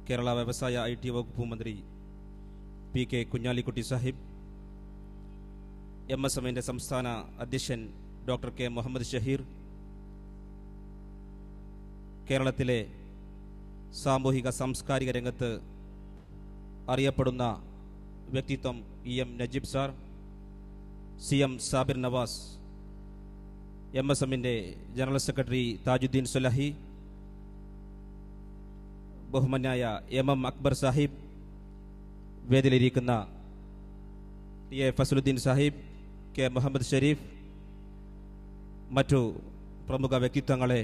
കേരള വ്യവസായ IT വകുപ്പ് മന്ത്രി PK കുഞ്ഞാലിക്കുട്ടി സാഹിബ്, MSMന്റെ സംസ്ഥാന അധ്യക്ഷൻ ഡോക്ടർ K മുഹമ്മദ് ഷഹീർ, കേരളത്തിലെ സാമൂഹിക സാംസ്കാരിക രംഗത്ത് അറിയപ്പെടുന്ന വ്യക്തിത്വം EM Najeeb sir, CM Sabir Nawaz, MSMന്റെ ജനറൽ സെക്രട്ടറി താജുദ്ദീൻ സുലഹി, ബഹുമാന്യായ MM അക്ബർ സാഹിബ്, വേദിയിലിരിക്കുന്ന TA ഫസലുദ്ദീൻ സാഹിബ്, K മുഹമ്മദ് ഷരീഫ്, മറ്റു പ്രമുഖ വ്യക്തിത്വങ്ങളെ,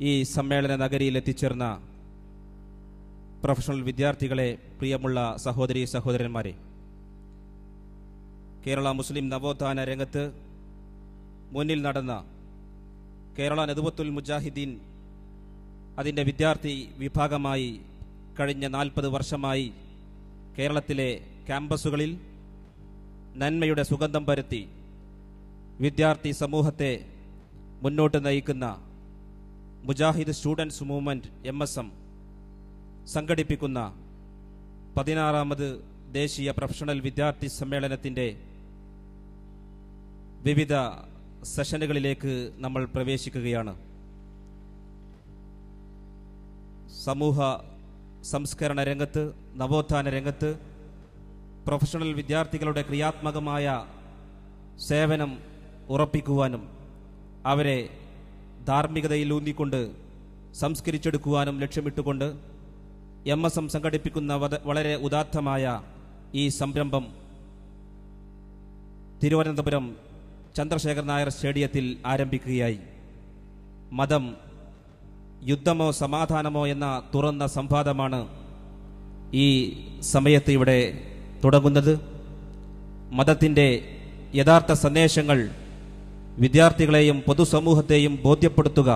ഈ സമ്മേളന നഗരിയിൽ എത്തിച്ചേർന്ന പ്രൊഫഷണൽ വിദ്യാർത്ഥികളെ, പ്രിയമുള്ള സഹോദരി സഹോദരന്മാരെ, കേരള മുസ്ലിം നവോത്ഥാന രംഗത്ത് മുന്നിൽ നടന്ന കേരള നദ്വത്തുൽ മുജാഹിദീൻ അതിൻ്റെ വിദ്യാർത്ഥി വിഭാഗമായി കഴിഞ്ഞ 40 വർഷമായി കേരളത്തിലെ ക്യാമ്പസുകളിൽ നന്മയുടെ സുഗന്ധം പരത്തി വിദ്യാർത്ഥി സമൂഹത്തെ മുന്നോട്ട് നയിക്കുന്ന മുജാഹിദ് സ്റ്റുഡൻസ് മൂവ്മെൻറ്റ് MSM സംഘടിപ്പിക്കുന്ന 16ാമത് ദേശീയ പ്രൊഫഷണൽ വിദ്യാർത്ഥി സമ്മേളനത്തിൻ്റെ വിവിധ സെഷനുകളിലേക്ക് നമ്മൾ പ്രവേശിക്കുകയാണ്. സമൂഹ സംസ്കരണ രംഗത്ത്, നവോത്ഥാന രംഗത്ത് പ്രൊഫഷണൽ വിദ്യാർത്ഥികളുടെ ക്രിയാത്മകമായ സേവനം ഉറപ്പിക്കുവാനും അവരെ ധാർമ്മികതയിൽ ഊന്നിക്കൊണ്ട് സംസ്കരിച്ചെടുക്കുവാനും ലക്ഷ്യമിട്ടുകൊണ്ട് MSM സംഘടിപ്പിക്കുന്ന വളരെ ഉദാത്തമായ ഈ സംരംഭം തിരുവനന്തപുരം ചന്ദ്രശേഖർ നായർ സ്റ്റേഡിയത്തിൽ ആരംഭിക്കുകയായി. മതം യുദ്ധമോ സമാധാനമോ എന്ന തുറന്ന സംവാദമാണ് ഈ സമയത്ത് ഇവിടെ തുടങ്ങുന്നത്. മതത്തിൻ്റെ യഥാർത്ഥ സന്ദേശങ്ങൾ വിദ്യാർത്ഥികളെയും പൊതുസമൂഹത്തെയും ബോധ്യപ്പെടുത്തുക,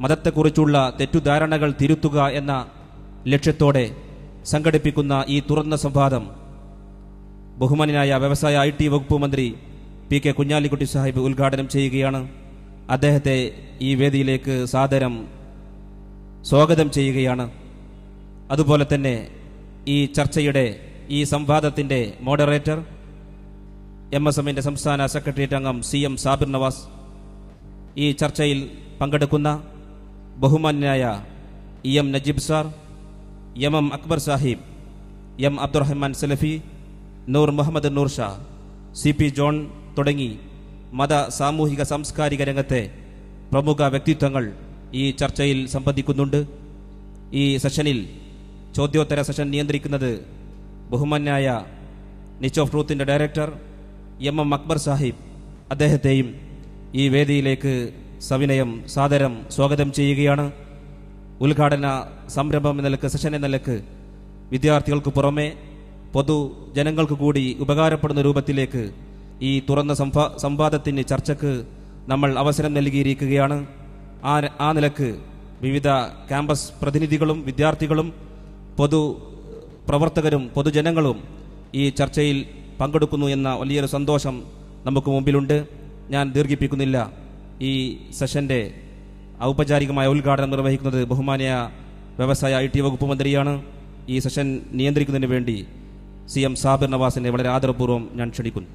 മതത്തെക്കുറിച്ചുള്ള തെറ്റുധാരണകൾ തിരുത്തുക എന്ന ലക്ഷ്യത്തോടെ സംഘടിപ്പിക്കുന്ന ഈ തുറന്ന സംവാദം ബഹുമാന്യനായ വ്യവസായ IT വകുപ്പ് മന്ത്രി PK കുഞ്ഞാലിക്കുട്ടി സാഹിബ് ഉദ്ഘാടനം ചെയ്യുകയാണ്. അദ്ദേഹത്തെ ഈ വേദിയിലേക്ക് സാദരം സ്വാഗതം ചെയ്യുകയാണ്. അതുപോലെ തന്നെ ഈ ചർച്ചയുടെ, ഈ സംവാദത്തിൻ്റെ മോഡറേറ്റർ MSMന്റെ സംസ്ഥാന സെക്രട്ടേറിയറ്റ് അംഗം CM സാബിർ നവാസ്, ഈ ചർച്ചയിൽ പങ്കെടുക്കുന്ന ബഹുമാന്യനായ EM Najeeb sir, MM Akbar Sahib, M Abdurahman Salafi, Noor Muhammad Noor Shah, CP John തുടങ്ങി മത സാമൂഹിക സാംസ്കാരിക രംഗത്തെ പ്രമുഖ വ്യക്തിത്വങ്ങൾ ഈ ചർച്ചയിൽ സംബന്ധിക്കുന്നുണ്ട്. ഈ സെഷനിൽ ചോദ്യോത്തര സെഷൻ നിയന്ത്രിക്കുന്നത് ബഹുമാന്യായ നിച്ച് ഓഫ് ട്രൂത്തിൻ്റെ ഡയറക്ടർ MM അക്ബർ സാഹിബ്. അദ്ദേഹത്തെയും ഈ വേദിയിലേക്ക് സവിനയം സാദരം സ്വാഗതം ചെയ്യുകയാണ്. ഉദ്ഘാടന സംരംഭം എന്ന നിലക്ക്, സെഷൻ എന്ന നിലക്ക് വിദ്യാർത്ഥികൾക്ക് പുറമെ പൊതുജനങ്ങൾക്ക് കൂടി ഉപകാരപ്പെടുന്ന രൂപത്തിലേക്ക് ഈ തുറന്ന സംവാദത്തിന്, ചർച്ചയ്ക്ക് നമ്മൾ അവസരം നൽകിയിരിക്കുകയാണ്. ആ നിലക്ക് വിവിധ ക്യാമ്പസ് പ്രതിനിധികളും വിദ്യാർത്ഥികളും പൊതു പ്രവർത്തകരും പൊതുജനങ്ങളും ഈ ചർച്ചയിൽ പങ്കെടുക്കുന്നു എന്ന വലിയൊരു സന്തോഷം നമുക്ക് മുമ്പിലുണ്ട്. ഞാൻ ദീർഘിപ്പിക്കുന്നില്ല. ഈ സെഷൻ്റെ ഔപചാരികമായ ഉദ്ഘാടനം നിർവഹിക്കുന്നത് ബഹുമാന്യ വ്യവസായ IT വകുപ്പ് മന്ത്രിയാണ്. ഈ സെഷൻ നിയന്ത്രിക്കുന്നതിന് വേണ്ടി CM സാബിർ നവാസിനെ വളരെ ആദരപൂർവ്വം ഞാൻ ക്ഷണിക്കുന്നു.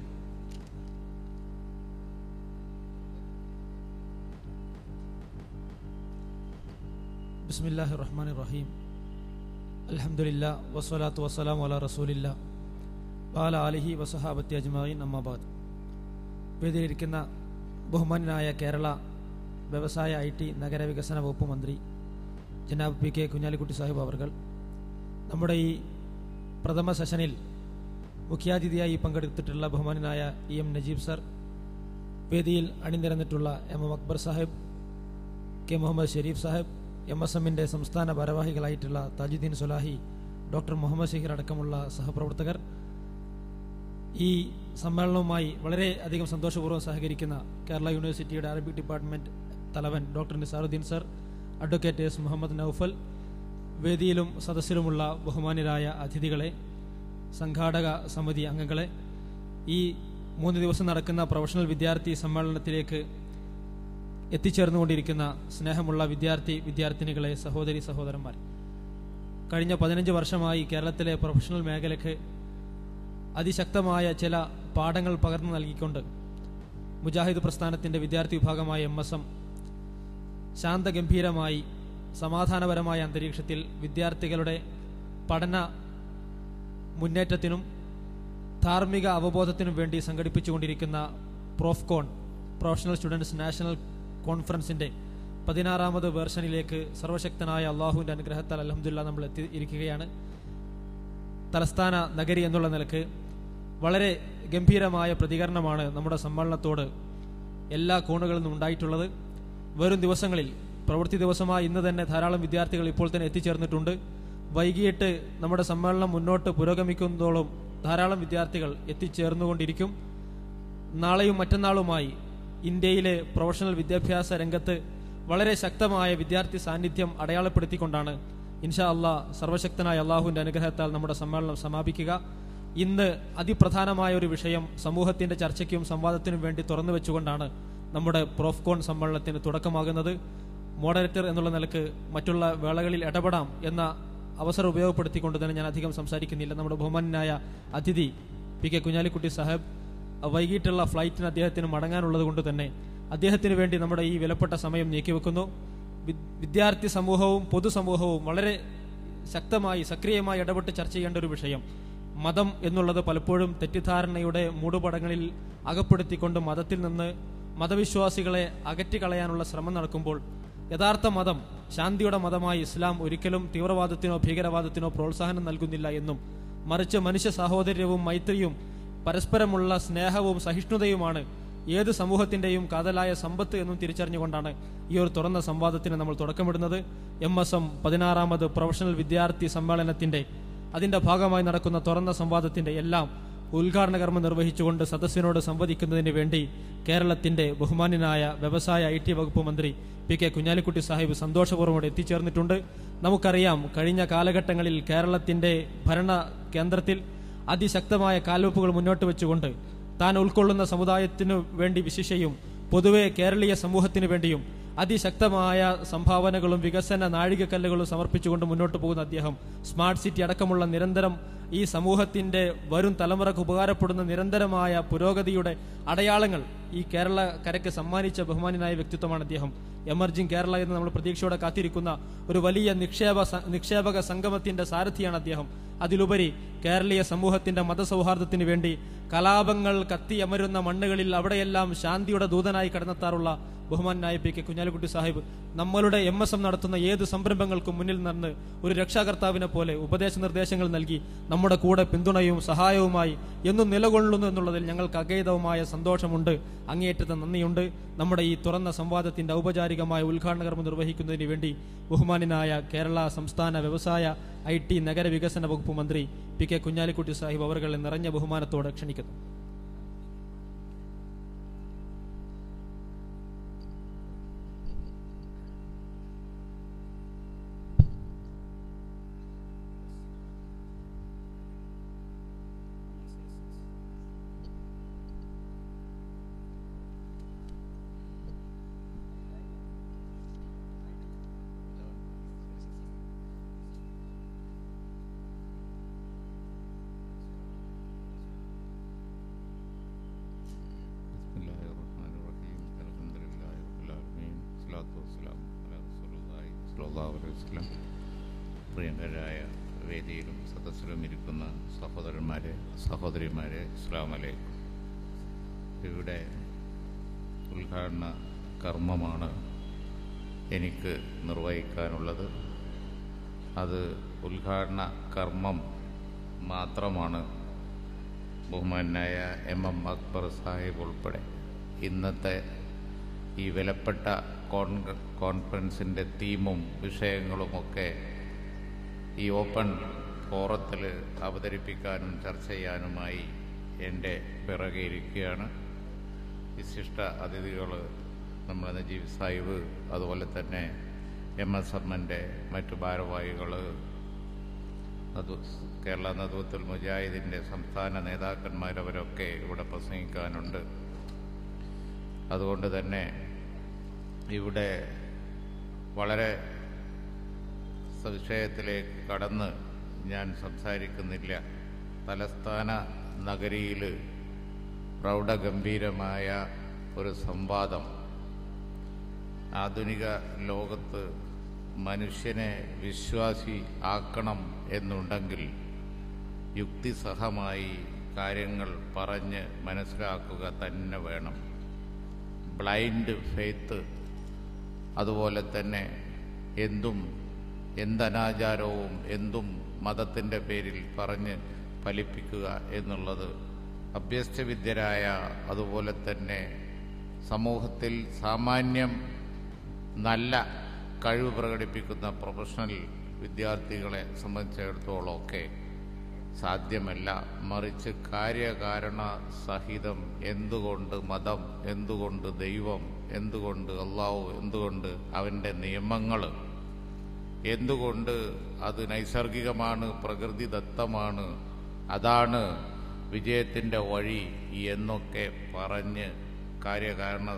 ബിസ്മില്ലാഹിർ റഹ്മാനിർ റഹീം. അൽഹംദുലില്ലാഹ് വസ്സലാത്തു വസ്സലാമു അലാ റസൂലില്ലാഹ് വഅലാ ആലിഹി വസഹാബത്തി അജ്മഈൻ. അമ്മാ ബഅദ്. വേദിയിലിരിക്കുന്ന ബഹുമാന്യനായ കേരള വ്യവസായ IT നഗരവികസന വകുപ്പ് മന്ത്രി ജനാബ് PK കുഞ്ഞാലിക്കുട്ടി സാഹിബ് അവർകൾ, നമ്മുടെ ഈ പ്രഥമ സെഷനിൽ മുഖ്യാതിഥിയായി പങ്കെടുത്തിട്ടുള്ള ബഹുമാന്യനായ EM നജീബ് സർ, വേദിയിൽ അണിനിരന്നിട്ടുള്ള MM അക്ബർ സാഹിബ്, K മുഹമ്മദ് ഷരീഫ് സാഹിബ്, MSMന്റെ സംസ്ഥാന ഭാരവാഹികളായിട്ടുള്ള താജുദ്ദീൻ സുലാഹി, ഡോക്ടർ മുഹമ്മദ് ഷഹീർ അടക്കമുള്ള സഹപ്രവർത്തകർ, ഈ സമ്മേളനവുമായി വളരെ അധികം സന്തോഷപൂർവ്വം സഹകരിക്കുന്ന കേരള യൂണിവേഴ്സിറ്റിയുടെ അറബിക് ഡിപ്പാർട്ട്മെൻറ്റ് തലവൻ doctor Nizaruddin sir, advocate S Muhammad Noufal, വേദിയിലും സദസ്സിലുമുള്ള ബഹുമാന്യരായ അതിഥികളെ, സംഘാടക സമിതി അംഗങ്ങളെ, ഈ 3 ദിവസം നടക്കുന്ന പ്രൊഫഷണൽ വിദ്യാർത്ഥി സമ്മേളനത്തിലേക്ക് എത്തിച്ചേർന്നുകൊണ്ടിരിക്കുന്ന സ്നേഹമുള്ള വിദ്യാർത്ഥിനികളെ, സഹോദരി സഹോദരന്മാർ, കഴിഞ്ഞ 15 വർഷമായി കേരളത്തിലെ പ്രൊഫഷണൽ മേഖലയ്ക്ക് അതിശക്തമായ ചില പാഠങ്ങൾ പകർന്നു നൽകിക്കൊണ്ട് മുജാഹിദ് പ്രസ്ഥാനത്തിൻ്റെ വിദ്യാർത്ഥി വിഭാഗമായ MSM ശാന്തഗംഭീരമായി സമാധാനപരമായ അന്തരീക്ഷത്തിൽ വിദ്യാർത്ഥികളുടെ പഠന മുന്നേറ്റത്തിനും ധാർമ്മിക അവബോധത്തിനും വേണ്ടി സംഘടിപ്പിച്ചുകൊണ്ടിരിക്കുന്ന പ്രോഫ്കോൺ പ്രൊഫഷണൽ സ്റ്റുഡൻസ് നാഷണൽ കോൺഫറൻസിൻ്റെ 16ാമത് വേർഷനിലേക്ക് സർവശക്തനായ അള്ളാഹുവിൻ്റെ അനുഗ്രഹത്താൽ അൽഹംദുലില്ലാഹ് നമ്മൾ എത്തിയിരിക്കുകയാണ്. തലസ്ഥാന നഗരി എന്നുള്ള നിലക്ക് വളരെ ഗംഭീരമായ പ്രതികരണമാണ് നമ്മുടെ സമ്മേളനത്തോട് എല്ലാ കോണുകളിൽ നിന്നും ഉണ്ടായിട്ടുള്ളത്. വരും ദിവസങ്ങളിൽ പ്രവൃത്തി ദിവസമായി ഇന്ന് തന്നെ ധാരാളം വിദ്യാർത്ഥികൾ ഇപ്പോൾ തന്നെ എത്തിച്ചേർന്നിട്ടുണ്ട്. വൈകിട്ട് നമ്മുടെ സമ്മേളനം മുന്നോട്ട് പുരോഗമിക്കുന്നതോളം ധാരാളം വിദ്യാർത്ഥികൾ എത്തിച്ചേർന്നുകൊണ്ടിരിക്കും. നാളെയും മറ്റന്നാളുമായി ഇന്ത്യയിലെ പ്രൊഫഷണൽ വിദ്യാഭ്യാസ രംഗത്ത് വളരെ ശക്തമായ വിദ്യാർത്ഥി സാന്നിധ്യം അടയാളപ്പെടുത്തിക്കൊണ്ടാണ് ഇൻഷാ അള്ളാഹ് സർവശക്തനായ അള്ളാഹുവിൻ്റെ അനുഗ്രഹത്താൽ നമ്മുടെ സമ്മേളനം സമാപിക്കുക. ഇന്ന് അതിപ്രധാനമായ ഒരു വിഷയം സമൂഹത്തിൻ്റെ ചർച്ചയ്ക്കും സംവാദത്തിനും വേണ്ടി തുറന്നു വെച്ചുകൊണ്ടാണ് നമ്മുടെ പ്രോഫ്കോൺ സമ്മേളനത്തിന് തുടക്കമാകുന്നത്. മോഡറേറ്റർ എന്നുള്ള നിലക്ക് മറ്റുള്ള വേളകളിൽ ഇടപെടാം എന്ന അവസരം ഉപയോഗപ്പെടുത്തിക്കൊണ്ട് തന്നെ ഞാൻ അധികം സംസാരിക്കുന്നില്ല. നമ്മുടെ ബഹുമാന്യനായ അതിഥി PK കുഞ്ഞാലിക്കുട്ടി സാഹിബ് വൈകിട്ടുള്ള ഫ്ലൈറ്റിന് അദ്ദേഹത്തിന് മടങ്ങാനുള്ളത് കൊണ്ട് തന്നെ അദ്ദേഹത്തിന് വേണ്ടി നമ്മുടെ ഈ വിലപ്പെട്ട സമയം നീക്കിവെക്കുന്നു. വിദ്യാർത്ഥി സമൂഹവും പൊതുസമൂഹവും വളരെ ശക്തമായി സക്രിയമായി ഇടപെട്ട് ചർച്ച ചെയ്യേണ്ട ഒരു വിഷയം. മതം എന്നുള്ളത് പലപ്പോഴും തെറ്റിദ്ധാരണയുടെ മൂടുപടങ്ങളിൽ അകപ്പെടുത്തിക്കൊണ്ട് മതത്തിൽ നിന്ന് മതവിശ്വാസികളെ അകറ്റിക്കളയാനുള്ള ശ്രമം നടക്കുമ്പോൾ യഥാർത്ഥ മതം ശാന്തിയുടെ മതമായി ഇസ്ലാം ഒരിക്കലും തീവ്രവാദത്തിനോ ഭീകരവാദത്തിനോ പ്രോത്സാഹനം നൽകുന്നില്ല എന്നും മറിച്ച് മനുഷ്യ സാഹോദര്യവും മൈത്രിയും പരസ്പരമുള്ള സ്നേഹവും സഹിഷ്ണുതയുമാണ് ഏത് സമൂഹത്തിൻ്റെയും കാതലായ സമ്പത്ത് എന്നും തിരിച്ചറിഞ്ഞുകൊണ്ടാണ് ഈ ഒരു തുറന്ന സംവാദത്തിന് നമ്മൾ തുടക്കമിടുന്നത്. MSM 16ാമത് പ്രൊഫഷണൽ വിദ്യാർത്ഥി സമ്മേളനത്തിൻ്റെ അതിൻ്റെ ഭാഗമായി നടക്കുന്ന തുറന്ന സംവാദത്തിൻ്റെ എല്ലാം ഉദ്ഘാടന കർമ്മം നിർവഹിച്ചുകൊണ്ട് സദസ്സിനോട് സംവദിക്കുന്നതിന് വേണ്ടി കേരളത്തിൻ്റെ ബഹുമാന്യനായ വ്യവസായ IT വകുപ്പ് മന്ത്രി PK കുഞ്ഞാലിക്കുട്ടി സാഹിബ് സന്തോഷപൂർവ്വം എത്തിച്ചേർന്നിട്ടുണ്ട്. നമുക്കറിയാം, കഴിഞ്ഞ കാലഘട്ടങ്ങളിൽ കേരളത്തിൻ്റെ ഭരണ കേന്ദ്രത്തിൽ അതിശക്തമായ കാൽവെപ്പുകൾ മുന്നോട്ട് വെച്ചുകൊണ്ട് താൻ ഉൾക്കൊള്ളുന്ന സമുദായത്തിനു വേണ്ടി വിശിഷ്യയും പൊതുവെ കേരളീയ സമൂഹത്തിനു വേണ്ടിയും അതിശക്തമായ സംഭാവനകളും വികസന നാഴികക്കല്ലുകളും സമർപ്പിച്ചുകൊണ്ട് മുന്നോട്ട് പോകുന്ന അദ്ദേഹം സ്മാർട്ട് സിറ്റി അടക്കമുള്ള നിരന്തരം ഈ സമൂഹത്തിൻ്റെ വരും തലമുറക്ക് ഉപകാരപ്പെടുന്ന നിരന്തരമായ പുരോഗതിയുടെ അടയാളങ്ങൾ ഈ കേരളക്കരയ്ക്ക് സമ്മാനിച്ച ബഹുമാന്യനായ വ്യക്തിത്വമാണ് അദ്ദേഹം. എമർജിംഗ് കേരള എന്ന് നമ്മൾ പ്രതീക്ഷയോടെ കാത്തിരിക്കുന്ന ഒരു വലിയ നിക്ഷേപക സംഗമത്തിന്റെ സാരഥിയാണ് അദ്ദേഹം. അതിലുപരി കേരളീയ സമൂഹത്തിന്റെ മതസൗഹാർദ്ദത്തിന് വേണ്ടി കലാപങ്ങൾ കത്തിയമരുന്ന മണ്ണുകളിൽ അവിടെയെല്ലാം ശാന്തിയുടെ ദൂതനായി കടന്നെത്താറുള്ള ബഹുമാനായ PK കുഞ്ഞാലിക്കുട്ടി സാഹിബ് നമ്മളുടെ MSM നടത്തുന്ന ഏത് സംരംഭങ്ങൾക്കും മുന്നിൽ നിന്ന് ഒരു രക്ഷാകർത്താവിനെ പോലെ ഉപദേശ നിർദ്ദേശങ്ങൾ നൽകി നമ്മുടെ കൂടെ പിന്തുണയും സഹായവുമായി എന്നും നിലകൊള്ളുന്നു എന്നുള്ളതിൽ ഞങ്ങൾക്ക് അഗൈതവുമായ സന്തോഷമുണ്ട്, അങ്ങേയറ്റത്തെ നന്ദിയുണ്ട്. നമ്മുടെ ഈ തുറന്ന സംവാദത്തിന്റെ ഔപചാരികമായ ഉദ്ഘാടന കർമ്മം നിർവഹിക്കുന്നതിന് വേണ്ടി ബഹുമാന്യനായ കേരള സംസ്ഥാന വ്യവസായ IT നഗരവികസന വകുപ്പ് മന്ത്രി PK കുഞ്ഞാലിക്കുട്ടി സാഹിബ് അവർകളെ നിറഞ്ഞ ബഹുമാനത്തോടെ ക്ഷണിക്കുന്നു. പ്രിയങ്കരായ വേദിയിലും സദസ്സിലും ഇരിക്കുന്ന സഹോദരന്മാരെ സഹോദരിമാരെ, അസ്സലാമു അലൈക്കും. ഇവിടെ ഉദ്ഘാടന കർമ്മമാണ് എനിക്ക് നിർവഹിക്കാനുള്ളത്. അത് ഉദ്ഘാടന കർമ്മം മാത്രമാണ് ബഹുമാനായ MM അക്ബർ സാഹിബ് ഉൾപ്പെടെ ഇന്നത്തെ ഈ വിലപ്പെട്ട കോൺഫറൻസിൻ്റെ തീമും വിഷയങ്ങളുമൊക്കെ ഈ ഓപ്പൺ ഫോറത്തിൽ അവതരിപ്പിക്കാനും ചർച്ച ചെയ്യാനുമായി എൻ്റെ പിറകെ ഇരിക്കുകയാണ്. വിശിഷ്ട അതിഥികൾ നമ്മുടെ നജീബ് സാഹിബ്, അതുപോലെ തന്നെ MSMൻ്റെ മറ്റു ഭാരവാഹികൾ, കേരള നദ്വത്തുൽ മുജാഹിദിൻ്റെ സംസ്ഥാന നേതാക്കന്മാരവരൊക്കെ ഇവിടെ പ്രസംഗിക്കാനുണ്ട്. അതുകൊണ്ട് തന്നെ ഇവിടെ വളരെ വിഷയത്തിലേക്ക് കടന്ന് ഞാൻ സംസാരിക്കുന്നില്ല. തലസ്ഥാന നഗരിയിൽ പ്രൗഢഗംഭീരമായ ഒരു സംവാദം ആധുനിക ലോകത്ത് മനുഷ്യനെ വിശ്വാസി ആക്കണം എന്നുണ്ടെങ്കിൽ യുക്തിസഹമായി കാര്യങ്ങൾ പറഞ്ഞ് മനസ്സിലാക്കുക തന്നെ വേണം. ബ്ലൈൻഡ് ഫെയ്ത്ത്, അതുപോലെ തന്നെ എന്തനാചാരവും എന്തും മതത്തിൻ്റെ പേരിൽ പറഞ്ഞ് ഫലിപ്പിക്കുക എന്നുള്ളത് അഭ്യസ്തവിദ്യരായ, അതുപോലെ തന്നെ സമൂഹത്തിൽ സാമാന്യം നല്ല കഴിവ് പ്രകടിപ്പിക്കുന്ന പ്രൊഫഷണൽ വിദ്യാർത്ഥികളെ സംബന്ധിച്ചിടത്തോളമൊക്കെ സാധ്യമല്ല. മറിച്ച് കാര്യകാരണ സഹിതം എന്തുകൊണ്ട് മതം, എന്തുകൊണ്ട് ദൈവം, എന്തുകൊണ്ട് അള്ളാഹു, എന്തുകൊണ്ട് അവൻ്റെ നിയമങ്ങൾ, എന്തുകൊണ്ട് അത് നൈസർഗികമാണ്, പ്രകൃതിദത്തമാണ്, അതാണ് വിജയത്തിൻ്റെ വഴി എന്നൊക്കെ പറഞ്ഞ് കാര്യകാരണ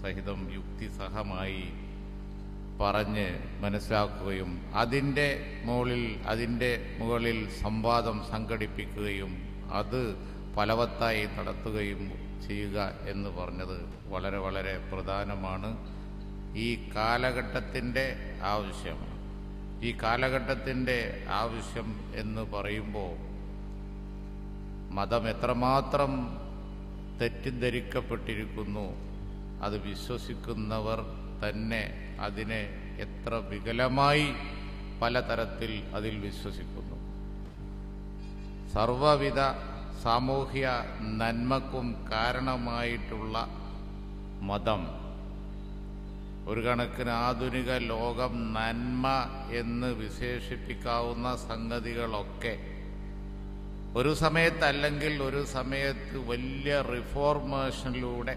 സഹിതം യുക്തിസഹമായി പറഞ്ഞ് മനസ്സിലാക്കുകയും അതിൻ്റെ മുകളിൽ സംവാദം സംഘടിപ്പിക്കുകയും അത് ഫലവത്തായി നടത്തുകയും ചെയ്യുക എന്ന് പറഞ്ഞത് വളരെ വളരെ പ്രധാനമാണ്. ഈ കാലഘട്ടത്തിൻ്റെ ആവശ്യമാണ്. ഈ കാലഘട്ടത്തിൻ്റെ ആവശ്യം എന്ന് പറയുമ്പോൾ മതം എത്രമാത്രം തെറ്റിദ്ധരിക്കപ്പെട്ടിരിക്കുന്നു, അത് വിശ്വസിക്കുന്നവർ തന്നെ അതിനെ എത്ര വികലമായി പലതരത്തിൽ അതിൽ വിശ്വസിക്കുന്നു. സർവവിധ സാമൂഹ്യ നന്മക്കും കാരണമായിട്ടുള്ള മതം ഒരു കണക്കിന് ആധുനിക ലോകം നന്മ എന്ന് വിശേഷിപ്പിക്കാവുന്ന സംഗതികളൊക്കെ ഒരു സമയത്തല്ലെങ്കിൽ ഒരു സമയത്ത് വലിയ റിഫോർമേഷനിലൂടെ,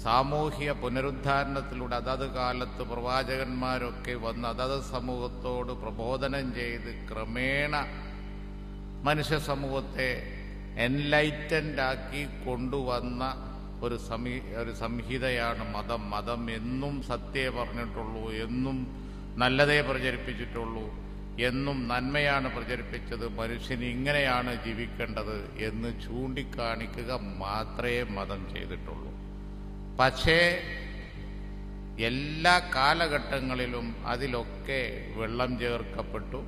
സാമൂഹ്യ പുനരുദ്ധാരണത്തിലൂടെ അതത് കാലത്ത് പ്രവാചകന്മാരൊക്കെ വന്ന് അതത് സമൂഹത്തോട് പ്രബോധനം ചെയ്ത് ക്രമേണ മനുഷ്യ സമൂഹത്തെ എൻലൈറ്റൻഡ് ആക്കി കൊണ്ടുവന്ന ഒരു സംഹിതയാണ് മതം. മതം എന്നും സത്യമേ പറഞ്ഞിട്ടുള്ളൂ, എന്നും നല്ലതേ പ്രചരിപ്പിച്ചിട്ടുള്ളൂ, എന്നും നന്മയാണ് പ്രചരിപ്പിച്ചത്, മനുഷ്യന് ഇങ്ങനെയാണ് ജീവിക്കേണ്ടത് എന്ന് ചൂണ്ടിക്കാണിക്കുക മാത്രമേ മതം ചെയ്തിട്ടുള്ളൂ. പക്ഷേ എല്ലാ കാലഘട്ടങ്ങളിലും അതിലൊക്കെ വെള്ളം ചേർക്കപ്പെട്ടു.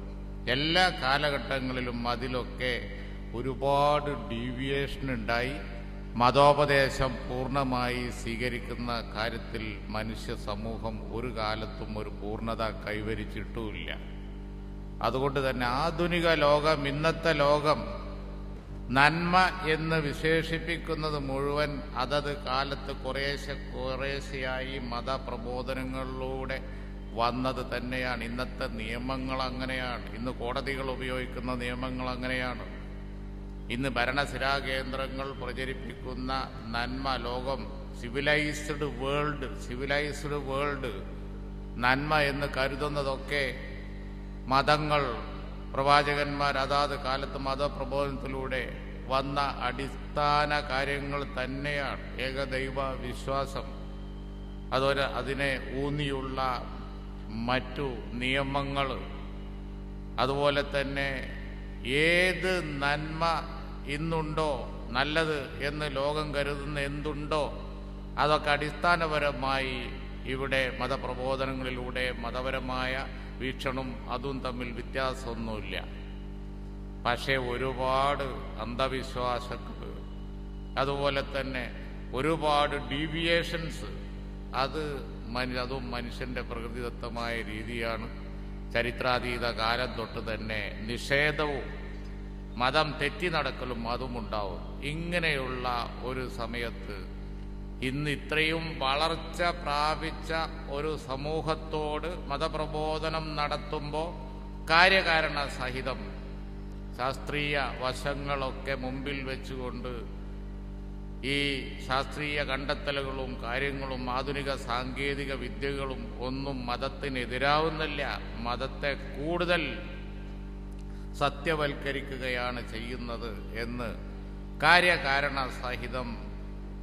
എല്ലാ കാലഘട്ടങ്ങളിലും അതിലൊക്കെ ഒരുപാട് ഡീവിയേഷൻ ഉണ്ടായി. മതോപദേശം പൂർണ്ണമായി സ്വീകരിക്കുന്ന കാര്യത്തിൽ മനുഷ്യ സമൂഹം ഒരു കാലത്തും ഒരു പൂർണ്ണത കൈവരിച്ചിട്ടുമില്ല. അതുകൊണ്ട് തന്നെ ആധുനിക ലോകം, ഇന്നത്തെ ലോകം നന്മ എന്ന് വിശേഷിപ്പിക്കുന്നത് മുഴുവൻ അതത് കാലത്ത് കുറേശ്ശെയായി മതപ്രബോധനങ്ങളിലൂടെ വന്നത് തന്നെയാണ്. ഇന്നത്തെ നിയമങ്ങൾ അങ്ങനെയാണ്. ഇന്ന് കോടതികൾ ഉപയോഗിക്കുന്ന നിയമങ്ങൾ അങ്ങനെയാണ്. ഇന്ന് ഭരണസിരാകേന്ദ്രങ്ങൾ പ്രചരിപ്പിക്കുന്ന നന്മ ലോകം, സിവിലൈസ്ഡ് വേൾഡ് നന്മ എന്ന് കരുതുന്നതൊക്കെ മതങ്ങൾ, പ്രവാചകന്മാർ അതാത് കാലത്ത് മതപ്രബോധനത്തിലൂടെ വന്ന അടിസ്ഥാന കാര്യങ്ങൾ തന്നെയാണ്. ഏകദൈവ വിശ്വാസം, അതുപോലെ അതിനെ ഊന്നിയുള്ള മറ്റു നിയമങ്ങൾ, അതുപോലെ തന്നെ ഏത് നന്മ ഇന്നുണ്ടോ, നല്ലത് എന്ന് ലോകം കരുതുന്ന എന്തുണ്ടോ അതൊക്കെ അടിസ്ഥാനപരമായി ഇവിടെ മതപ്രബോധനങ്ങളിലൂടെ മതപരമായ വീക്ഷണം അതും തമ്മിൽ വ്യത്യാസമൊന്നുമില്ല. പക്ഷേ ഒരുപാട് അന്ധവിശ്വാസങ്ങൾ, അതുപോലെ തന്നെ ഒരുപാട് ഡീവിയേഷൻസ്, അതും മനുഷ്യന്റെ പ്രകൃതിദത്തമായ രീതിയാണ്. ചരിത്രാതീത കാലം തൊട്ട് തന്നെ നിഷേധവും മതം തെറ്റി നടക്കലും അതുമുണ്ടാവും. ഇങ്ങനെയുള്ള ഒരു സമയത്ത് ഇന്ന് ഇത്രയും വളർച്ച പ്രാപിച്ച ഒരു സമൂഹത്തോട് മതപ്രബോധനം നടത്തുമ്പോൾ കാര്യകാരണ സഹിതം ശാസ്ത്രീയ വശങ്ങളൊക്കെ മുമ്പിൽ വെച്ചുകൊണ്ട് ഈ ശാസ്ത്രീയ കണ്ടെത്തലുകളും കാര്യങ്ങളും ആധുനിക സാങ്കേതിക വിദ്യകളും ഒന്നും മതത്തിനെതിരാവുന്നില്ല. മതത്തെ കൂടുതൽ സത്യവൽക്കരിക്കുകയാണ് ചെയ്യുന്നത് എന്ന് കാര്യകാരണ സഹിതം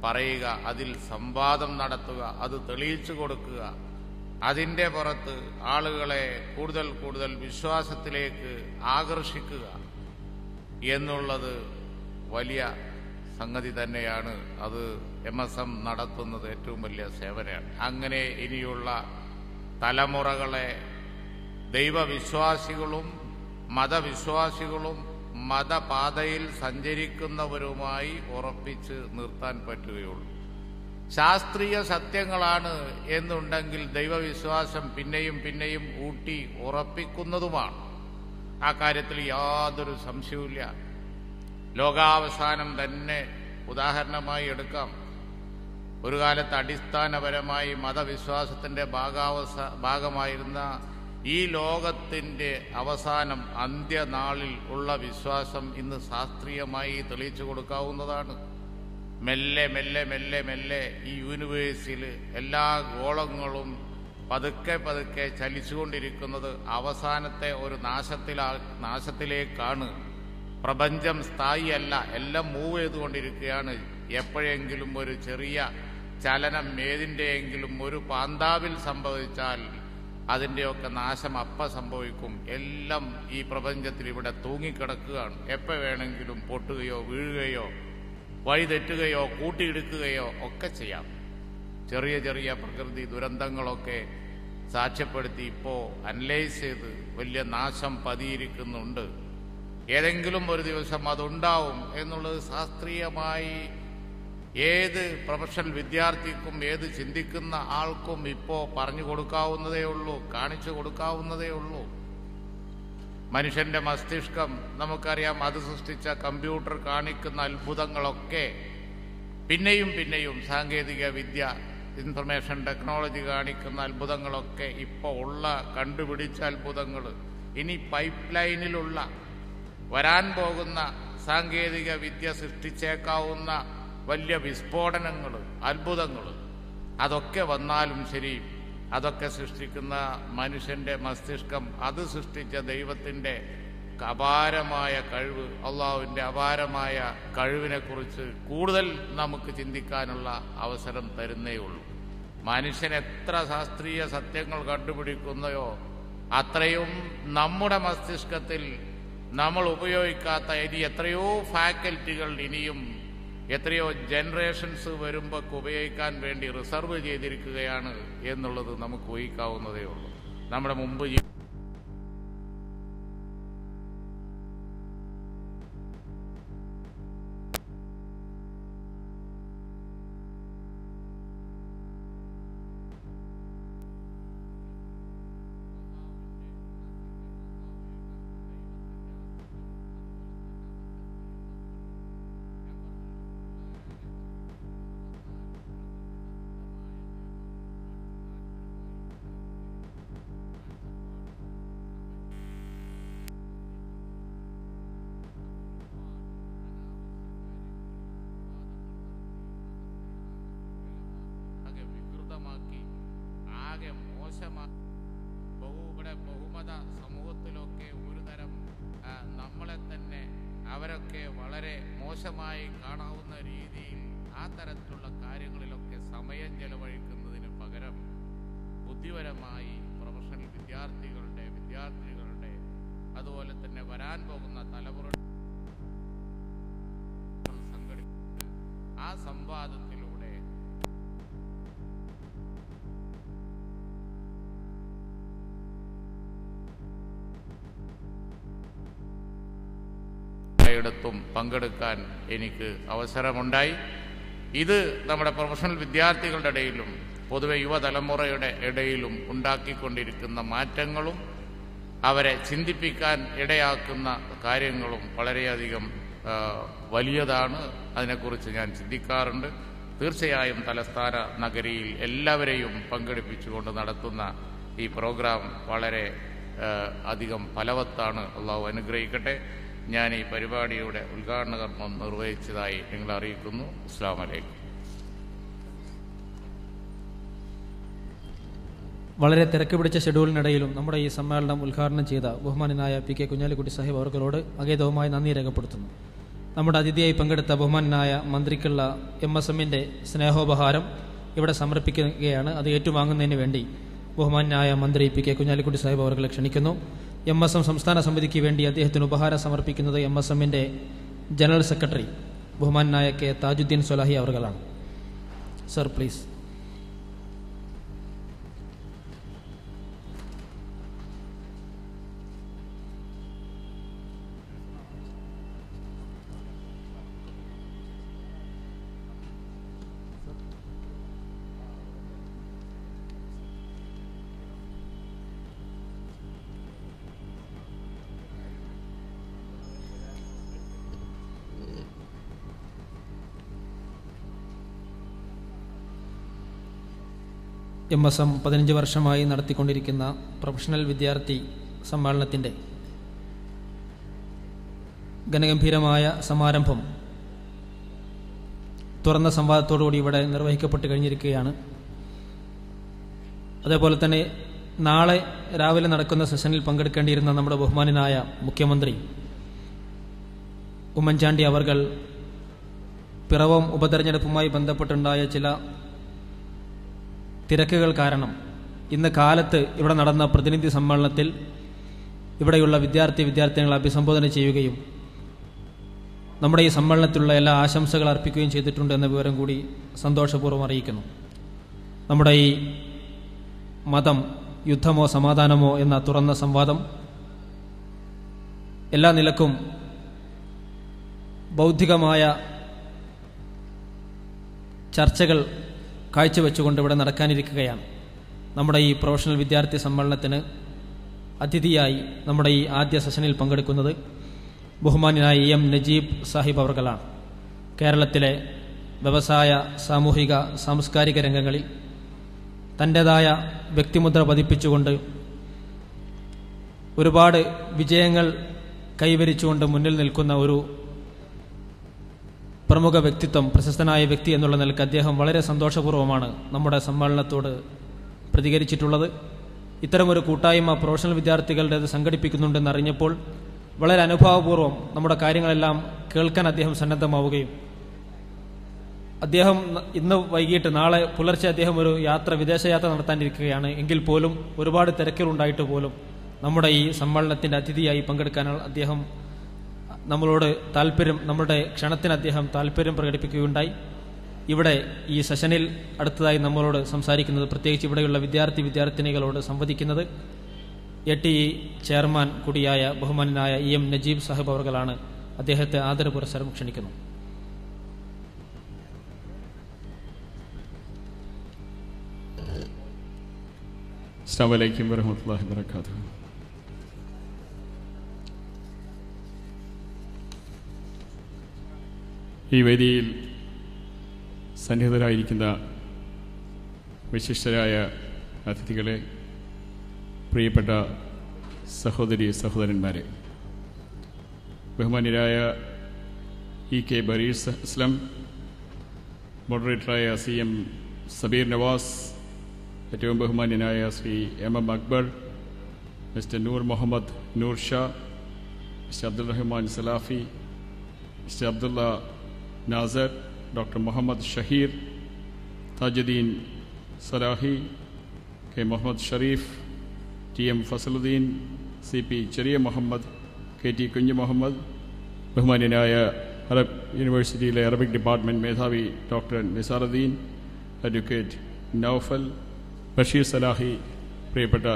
പറയുക, അതിൽ സംവാദം നടത്തുക, അത് തെളിയിച്ചു കൊടുക്കുക, അതിൻ്റെ പുറത്ത് ആളുകളെ കൂടുതൽ കൂടുതൽ വിശ്വാസത്തിലേക്ക് ആകർഷിക്കുക എന്നുള്ളത് വലിയ സംഗതി തന്നെയാണ്. അത് MSM നടത്തുന്നത് ഏറ്റവും വലിയ സേവനമാണ്. അങ്ങനെ ഇനിയുള്ള തലമുറകളെ ദൈവവിശ്വാസികളും മതവിശ്വാസികളും മതപാതയിൽ സഞ്ചരിക്കുന്നവരുമായി ഉറപ്പിച്ച് നിർത്താൻ പറ്റുകയുള്ളൂ. ശാസ്ത്രീയ സത്യങ്ങളാണ് എന്നുണ്ടെങ്കിൽ ദൈവവിശ്വാസം പിന്നെയും പിന്നെയും ഊട്ടി ഉറപ്പിക്കുന്നതുമാണ്. ആ കാര്യത്തിൽ യാതൊരു സംശയവുമില്ല. ലോകാവസാനം തന്നെ ഉദാഹരണമായി എടുക്കാം. ഒരു കാലത്ത് അടിസ്ഥാനപരമായി മതവിശ്വാസത്തിൻ്റെ ഭാഗമായിരുന്ന ഈ ലോകത്തിൻ്റെ അവസാനം അന്ത്യനാളിൽ ഉള്ള വിശ്വാസം ഇന്ന് ശാസ്ത്രീയമായി തെളിയിച്ചു കൊടുക്കാവുന്നതാണ്. മെല്ലെ മെല്ലെ മെല്ലെ മെല്ലെ ഈ യൂണിവേഴ്സിൽ എല്ലാ ഗോളങ്ങളും പതുക്കെ പതുക്കെ ചലിച്ചുകൊണ്ടിരിക്കുന്നത് അവസാനത്തെ ഒരു നാശത്തിലേക്കാണ്. പ്രപഞ്ചം സ്ഥായിയല്ല, എല്ലാം മൂവ് ചെയ്തുകൊണ്ടിരിക്കുകയാണ്. എപ്പോഴെങ്കിലും ഒരു ചെറിയ ചലനം ഏതിൻ്റെയെങ്കിലും ഒരു പാന്താവിൽ സംഭവിച്ചാൽ അതിൻ്റെയൊക്കെ നാശം സംഭവിക്കും. എല്ലാം ഈ പ്രപഞ്ചത്തിൽ ഇവിടെ തൂങ്ങിക്കിടക്കുകയാണ്. എപ്പോൾ വേണമെങ്കിലും പൊട്ടുകയോ വീഴുകയോ വഴിതെറ്റുകയോ കൂട്ടിയിടുക്കുകയോ ഒക്കെ ചെയ്യാം. ചെറിയ ചെറിയ പ്രകൃതി ദുരന്തങ്ങളൊക്കെ സാക്ഷ്യപ്പെടുത്തി ഇപ്പോൾ അനലൈസ് ചെയ്ത് വലിയ നാശം പതിയിരിക്കുന്നുണ്ട്. ഏതെങ്കിലും ഒരു ദിവസം അതുണ്ടാവും എന്നുള്ളത് ശാസ്ത്രീയമായി ഏത് പ്രൊഫഷണൽ വിദ്യാർത്ഥിക്കും ഏത് ചിന്തിക്കുന്ന ആൾക്കും ഇപ്പോൾ പറഞ്ഞു കൊടുക്കാവുന്നതേ ഉള്ളൂ, കാണിച്ചു കൊടുക്കാവുന്നതേ ഉള്ളൂ. മനുഷ്യന്റെ മസ്തിഷ്കം നമുക്കറിയാം, അത് സൃഷ്ടിച്ച കമ്പ്യൂട്ടർ കാണിക്കുന്ന അത്ഭുതങ്ങളൊക്കെ പിന്നെയും പിന്നെയും സാങ്കേതിക വിദ്യ ഇൻഫർമേഷൻ ടെക്നോളജി കാണിക്കുന്ന അത്ഭുതങ്ങളൊക്കെ ഇപ്പോൾ ഉള്ള കണ്ടുപിടിച്ച അത്ഭുതങ്ങൾ, ഇനി പൈപ്പ് ലൈനിലുള്ള വരാൻ പോകുന്ന സാങ്കേതിക വിദ്യ സൃഷ്ടിച്ചേക്കാവുന്ന വലിയ വിസ്ഫോടനങ്ങൾ അത്ഭുതങ്ങൾ അതൊക്കെ വന്നാലും ശരി, അതൊക്കെ സൃഷ്ടിക്കുന്ന മനുഷ്യന്റെ മസ്തിഷ്കം, അത് സൃഷ്ടിച്ച ദൈവത്തിൻ്റെ അപാരമായ കഴിവ്, അള്ളാഹുവിൻ്റെ അപാരമായ കഴിവിനെക്കുറിച്ച് കൂടുതൽ നമുക്ക് ചിന്തിക്കാനുള്ള അവസരം തരുന്നേ ഉള്ളൂ. മനുഷ്യൻ എത്ര ശാസ്ത്രീയ സത്യങ്ങൾ കണ്ടുപിടിക്കുന്നയോ അത്രയും നമ്മുടെ മസ്തിഷ്കത്തിൽ നമ്മൾ ഉപയോഗിക്കാത്ത ഇനി എത്രയോ ഫാക്കൽറ്റികൾ ഇനിയും എത്രയോ ജനറേഷൻസ് വരുമ്പോൾ ഉപയോഗിക്കാൻ വേണ്ടി റിസർവ് ചെയ്തിരിക്കുകയാണ് എന്നുള്ളത് നമുക്ക് ഊഹിക്കാവുന്നതേ ഉള്ളൂ. നമ്മുടെ മുമ്പ് ബഹുമത സമൂഹത്തിലൊക്കെ ഒരുതരം നമ്മളെ തന്നെ അവരൊക്കെ വളരെ മോശമായി കാണാവുന്ന രീതിയിൽ ആ തരത്തിലുള്ള കാര്യങ്ങളിലൊക്കെ സമയം ചെലവഴിക്കുന്നതിന് പകരം ബുദ്ധിപരമായി പ്രൊഫഷണൽ വിദ്യാർത്ഥികളുടെ അതുപോലെ തന്നെ വരാൻ പോകുന്ന തലമുറ സംഘടിപ്പിച്ച് ആ സംവാദത്തിലൂടെ ത്തും പങ്കെടുക്കാൻ എനിക്ക് അവസരമുണ്ടായി. ഇത് നമ്മുടെ പ്രൊഫഷണൽ വിദ്യാർത്ഥികളുടെ ഇടയിലും പൊതുവെ യുവതലമുറയുടെ ഇടയിലും ഉണ്ടാക്കിക്കൊണ്ടിരിക്കുന്ന മാറ്റങ്ങളും അവരെ ചിന്തിപ്പിക്കാൻ ഇടയാക്കുന്ന കാര്യങ്ങളും വളരെയധികം വലിയതാണ്. അതിനെക്കുറിച്ച് ഞാൻ ചിന്തിക്കാറുണ്ട്. തീർച്ചയായും തലസ്ഥാന നഗരിയിൽ എല്ലാവരെയും പങ്കെടുപ്പിച്ചുകൊണ്ട് നടത്തുന്ന ഈ പ്രോഗ്രാം വളരെ അധികം ഫലവത്താണ്. അള്ളാഹു അനുഗ്രഹിക്കട്ടെ. ഞാൻ ഈ പരിപാടിയുടെ ഉദ്ഘാടന കർമ്മം നിർവഹിച്ചതായി നിങ്ങളെ അറിയിക്കുന്നു. അസ്സലാമു അലൈക്കും. വളരെ തിരക്ക് പിടിച്ച ഷെഡ്യൂളിനിടയിലും നമ്മുടെ ഈ സമ്മേളനം ഉദ്ഘാടനം ചെയ്ത ബഹുമാനായ PK കുഞ്ഞാലിക്കുട്ടി സാഹിബ് അവർകളോട് അഗേതവുമായി നന്ദി രേഖപ്പെടുത്തുന്നു. നമ്മുടെ അതിഥിയായി പങ്കെടുത്ത ബഹുമാനായ മന്ത്രിക്കുള്ള MSMന്റെ സ്നേഹോപഹാരം ഇവിടെ സമർപ്പിക്കുകയാണ്. അത് ഏറ്റുവാങ്ങുന്നതിന് വേണ്ടി ബഹുമാന്യായ മന്ത്രി പി കെ കുഞ്ഞാലിക്കുട്ടി സാഹിബ് അവരെ ക്ഷണിക്കുന്നു. MSM സംസ്ഥാന സമിതിക്ക് വേണ്ടി അദ്ദേഹത്തിന് ഉപഹാരം സമർപ്പിക്കുന്നത് MSMന്റെ ജനറൽ സെക്രട്ടറി ബഹുമാന്യായ കെ താജുദ്ദീൻ സ്വലാഹി അവർകളാണ്. Sir please. MSM 15 വർഷമായി നടത്തിക്കൊണ്ടിരിക്കുന്ന പ്രൊഫഷണൽ വിദ്യാർത്ഥി സമ്മേളനത്തിൻ്റെ ഘനഗംഭീരമായ സമാരംഭം തുറന്ന സംവാദത്തോടുകൂടി ഇവിടെ നിർവഹിക്കപ്പെട്ട് കഴിഞ്ഞിരിക്കുകയാണ്. അതേപോലെ തന്നെ നാളെ രാവിലെ നടക്കുന്ന സെഷനിൽ പങ്കെടുക്കേണ്ടിയിരുന്ന നമ്മുടെ ബഹുമാനനായ മുഖ്യമന്ത്രി ഉമ്മൻചാണ്ടി അവർകൾ പിറവം ഉപതെരഞ്ഞെടുപ്പുമായി ബന്ധപ്പെട്ടുണ്ടായ ചില തിരക്കുകൾ കാരണം ഇന്ന് കാലത്ത് ഇവിടെ നടന്ന പ്രതിനിധി സമ്മേളനത്തിൽ ഇവിടെയുള്ള വിദ്യാർത്ഥിനികളെ അഭിസംബോധന ചെയ്യുകയും നമ്മുടെ ഈ സമ്മേളനത്തിലുള്ള എല്ലാ ആശംസകൾ അർപ്പിക്കുകയും ചെയ്തിട്ടുണ്ട് എന്ന വിവരം കൂടി സന്തോഷപൂർവ്വം അറിയിക്കുന്നു. നമ്മുടെ ഈ മതം യുദ്ധമോ സമാധാനമോ എന്ന തുറന്ന സംവാദം എല്ലാ നിലക്കും ബൗദ്ധികമായ ചർച്ചകൾ കാഴ്ചവെച്ചുകൊണ്ട് ഇവിടെ നടക്കാനിരിക്കുകയാണ്. നമ്മുടെ ഈ പ്രൊഫഷണൽ വിദ്യാർത്ഥി സമ്മേളനത്തിന് അതിഥിയായി നമ്മുടെ ഈ ആദ്യ സെഷനിൽ പങ്കെടുക്കുന്നത് ബഹുമാന്യനായ EM നജീബ് സാഹിബ് അവർകളാണ്. കേരളത്തിലെ വ്യവസായ, സാമൂഹിക, സാംസ്കാരിക രംഗങ്ങളിൽ തൻ്റെതായ വ്യക്തിമുദ്ര പതിപ്പിച്ചുകൊണ്ട് ഒരുപാട് വിജയങ്ങൾ കൈവരിച്ചുകൊണ്ട് മുന്നിൽ നിൽക്കുന്ന ഒരു പ്രമുഖ വ്യക്തിത്വം, പ്രശസ്തനായ വ്യക്തി എന്നുള്ള നിലയ്ക്ക് അദ്ദേഹം വളരെ സന്തോഷപൂർവ്വമാണ് നമ്മുടെ സമ്മേളനത്തോട് പ്രതികരിച്ചിട്ടുള്ളത്. ഇത്തരമൊരു കൂട്ടായ്മ പ്രൊഫഷണൽ വിദ്യാർത്ഥികളുടേത് സംഘടിപ്പിക്കുന്നുണ്ടെന്ന് അറിഞ്ഞപ്പോൾ വളരെ അനുഭാവപൂർവ്വം നമ്മുടെ കാര്യങ്ങളെല്ലാം കേൾക്കാൻ അദ്ദേഹം സന്നദ്ധമാവുകയും അദ്ദേഹം ഇന്ന് വൈകിട്ട് നാളെ പുലർച്ചെ അദ്ദേഹം ഒരു വിദേശയാത്ര നടത്താനിരിക്കുകയാണ്. എങ്കിൽ പോലും ഒരുപാട് തിരക്കുകളുണ്ടായിട്ട് പോലും നമ്മുടെ ഈ സമ്മേളനത്തിൻ്റെ അതിഥിയായി പങ്കെടുക്കാൻ അദ്ദേഹം നമ്മളോട് നമ്മുടെ ക്ഷണത്തിന് അദ്ദേഹം താല്പര്യം പ്രകടിപ്പിക്കുകയുണ്ടായി. ഇവിടെ ഈ സെഷനിൽ അടുത്തതായി നമ്മളോട് സംസാരിക്കുന്നത്, പ്രത്യേകിച്ച് ഇവിടെയുള്ള വിദ്യാർത്ഥിനികളോട് സംവദിക്കുന്നത് ATE ചെയർമാൻ കൂടിയായ ബഹുമാനനായ EM നജീബ് സാഹിബ് അവർകളാണ്. അദ്ദേഹത്തെ ആദരപുരസ്സരം ക്ഷണിക്കുന്നു. അസ്സലാമു അലൈക്കും വറഹ്മത്തുള്ളാഹി വബറകാതുഹു. ഈ വേദിയിൽ സന്നിഹിതരായിരിക്കുന്ന വിശിഷ്ടരായ അതിഥികളെ, പ്രിയപ്പെട്ട സഹോദരന്മാരെ, ബഹുമാന്യരായ EK ബരീർ അസ്ലം, മോഡറേറ്ററായ CM സബീർ നവാസ്, ഏറ്റവും ബഹുമാന്യനായ Shri MM Akbar, mister Noor Muhammad Noor Shah, mister Abdul Rahman Salafi, mister Abdulla Nasar, doctor Muhammad Shaheer, Tajuddeen Salahi, K Muhammad Sharif, TM Fazaluddeen, CP Cheriya Muhammad, KT Kunju Muhammad, ബഹുമാന്യനായ അറബ് യൂണിവേഴ്സിറ്റിയിലെ അറബിക് ഡിപ്പാർട്ട്മെൻറ്റ് മേധാവി ഡോക്ടർ നിസാറുദ്ദീൻ, അഡ്വക്കേറ്റ് നൗഫൽ, ബഷീർ സലാഹി, പ്രിയപ്പെട്ട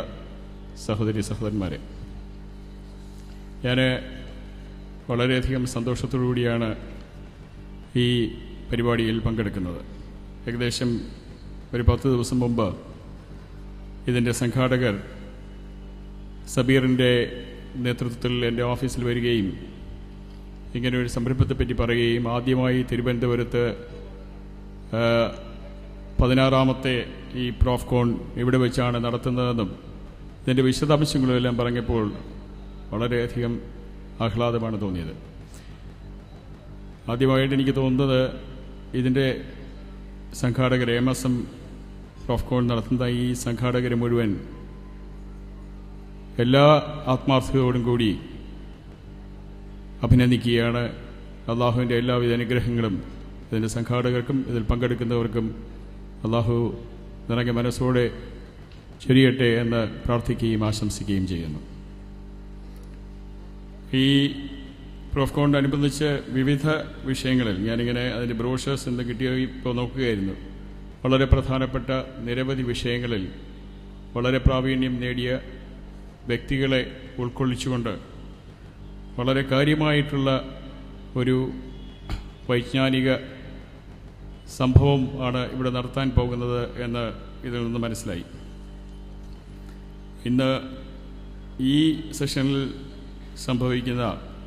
സഹോദരന്മാരെ, ഞാൻ വളരെയധികം സന്തോഷത്തോടുകൂടിയാണ് ഈ പരിപാടിയിൽ പങ്കെടുക്കുന്നത്. ഏകദേശം ഒരു 10 ദിവസം മുമ്പ് ഇതിൻ്റെ സംഘാടകർ സബീറിൻ്റെ നേതൃത്വത്തിൽ എൻ്റെ ഓഫീസിൽ വരികയും ഇങ്ങനെ ഒരു സംരംഭത്തെപ്പറ്റി പറയുകയും ആദ്യമായി തിരുവനന്തപുരത്ത് 16ാമത്തെ ഈ പ്രോഫ്കോൺ ഇവിടെ വെച്ചാണ് നടത്തുന്നതെന്നും ഇതിൻ്റെ വിശദാംശങ്ങളുമെല്ലാം പറഞ്ഞപ്പോൾ വളരെയധികം ആഹ്ലാദമാണ് തോന്നിയത്. ആദ്യമായിട്ട് എനിക്ക് തോന്നുന്നത് ഇതിൻ്റെ സംഘാടകർ, MSM പ്രോഫ്കോൺ നടത്തുന്ന ഈ സംഘാടകർ മുഴുവൻ എല്ലാ ആത്മാർത്ഥതയോടും കൂടി അഭിനന്ദിക്കുകയാണ്. അള്ളാഹുവിൻ്റെ എല്ലാവിധ അനുഗ്രഹങ്ങളും ഇതിൻ്റെ സംഘാടകർക്കും ഇതിൽ പങ്കെടുക്കുന്നവർക്കും അള്ളാഹു നിറഞ്ഞ മനസ്സോടെ ചൊരിയട്ടെ എന്ന് പ്രാർത്ഥിക്കുകയും ആശംസിക്കുകയും ചെയ്യുന്നു. ഈ പ്രൊഫ്കോണിനനുബന്ധിച്ച് വിവിധ വിഷയങ്ങളിൽ ഞാനിങ്ങനെ അതിൻ്റെ ബ്രോഷേഴ്സ് എന്ത് കിട്ടിയോ ഇപ്പോൾ നോക്കുകയായിരുന്നു. വളരെ പ്രധാനപ്പെട്ട നിരവധി വിഷയങ്ങളിൽ വളരെ പ്രാവീണ്യം നേടിയ വ്യക്തികളെ ഉൾക്കൊള്ളിച്ചുകൊണ്ട് വളരെ കാര്യമായിട്ടുള്ള ഒരു വൈജ്ഞാനിക സംഭവം ആണ് ഇവിടെ നടത്താൻ പോകുന്നത് എന്ന് ഇതിൽ നിന്ന് മനസ്സിലായി. ഇന്ന് ഈ സെഷനിൽ സംഭവിക്കുന്ന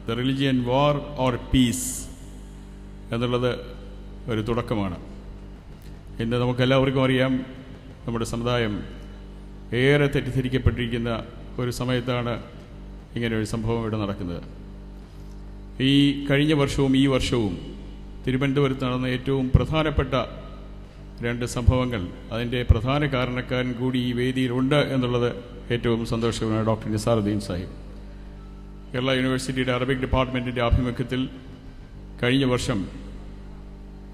the religion war or peace എന്നുള്ളത് ഒരു തുടക്കമാണ്. ഇന്ന് നമുക്കെല്ലാവർക്കും അറിയാം, നമ്മുടെ സമുദായം ഏറെ തെറ്റിദ്ധരിക്കപ്പെട്ടിരിക്കുന്ന ഒരു സമയത്താണ് ഇങ്ങനെയൊരു സംഭവം ഇവിടെ നടക്കുന്നത്. ഈ കഴിഞ്ഞ വർഷവും ഈ വർഷവും തിരുവനന്തപുരത്ത് നടന്ന ഏറ്റവും പ്രധാനപ്പെട്ട 2 സംഭവങ്ങൾ, അതിൻ്റെ പ്രധാന കാരണക്കാരൻ കൂടി ഈ വേദിയിലുണ്ട് എന്നുള്ളത് ഏറ്റവും സന്തോഷകരമാണ്. ഡോക്ടർ നിസാറുദ്ദീൻ സാഹിബ് കേരള യൂണിവേഴ്സിറ്റിയുടെ അറബിക് ഡിപ്പാർട്ട്മെൻറ്റിൻ്റെ ആഭിമുഖ്യത്തിൽ കഴിഞ്ഞ വർഷം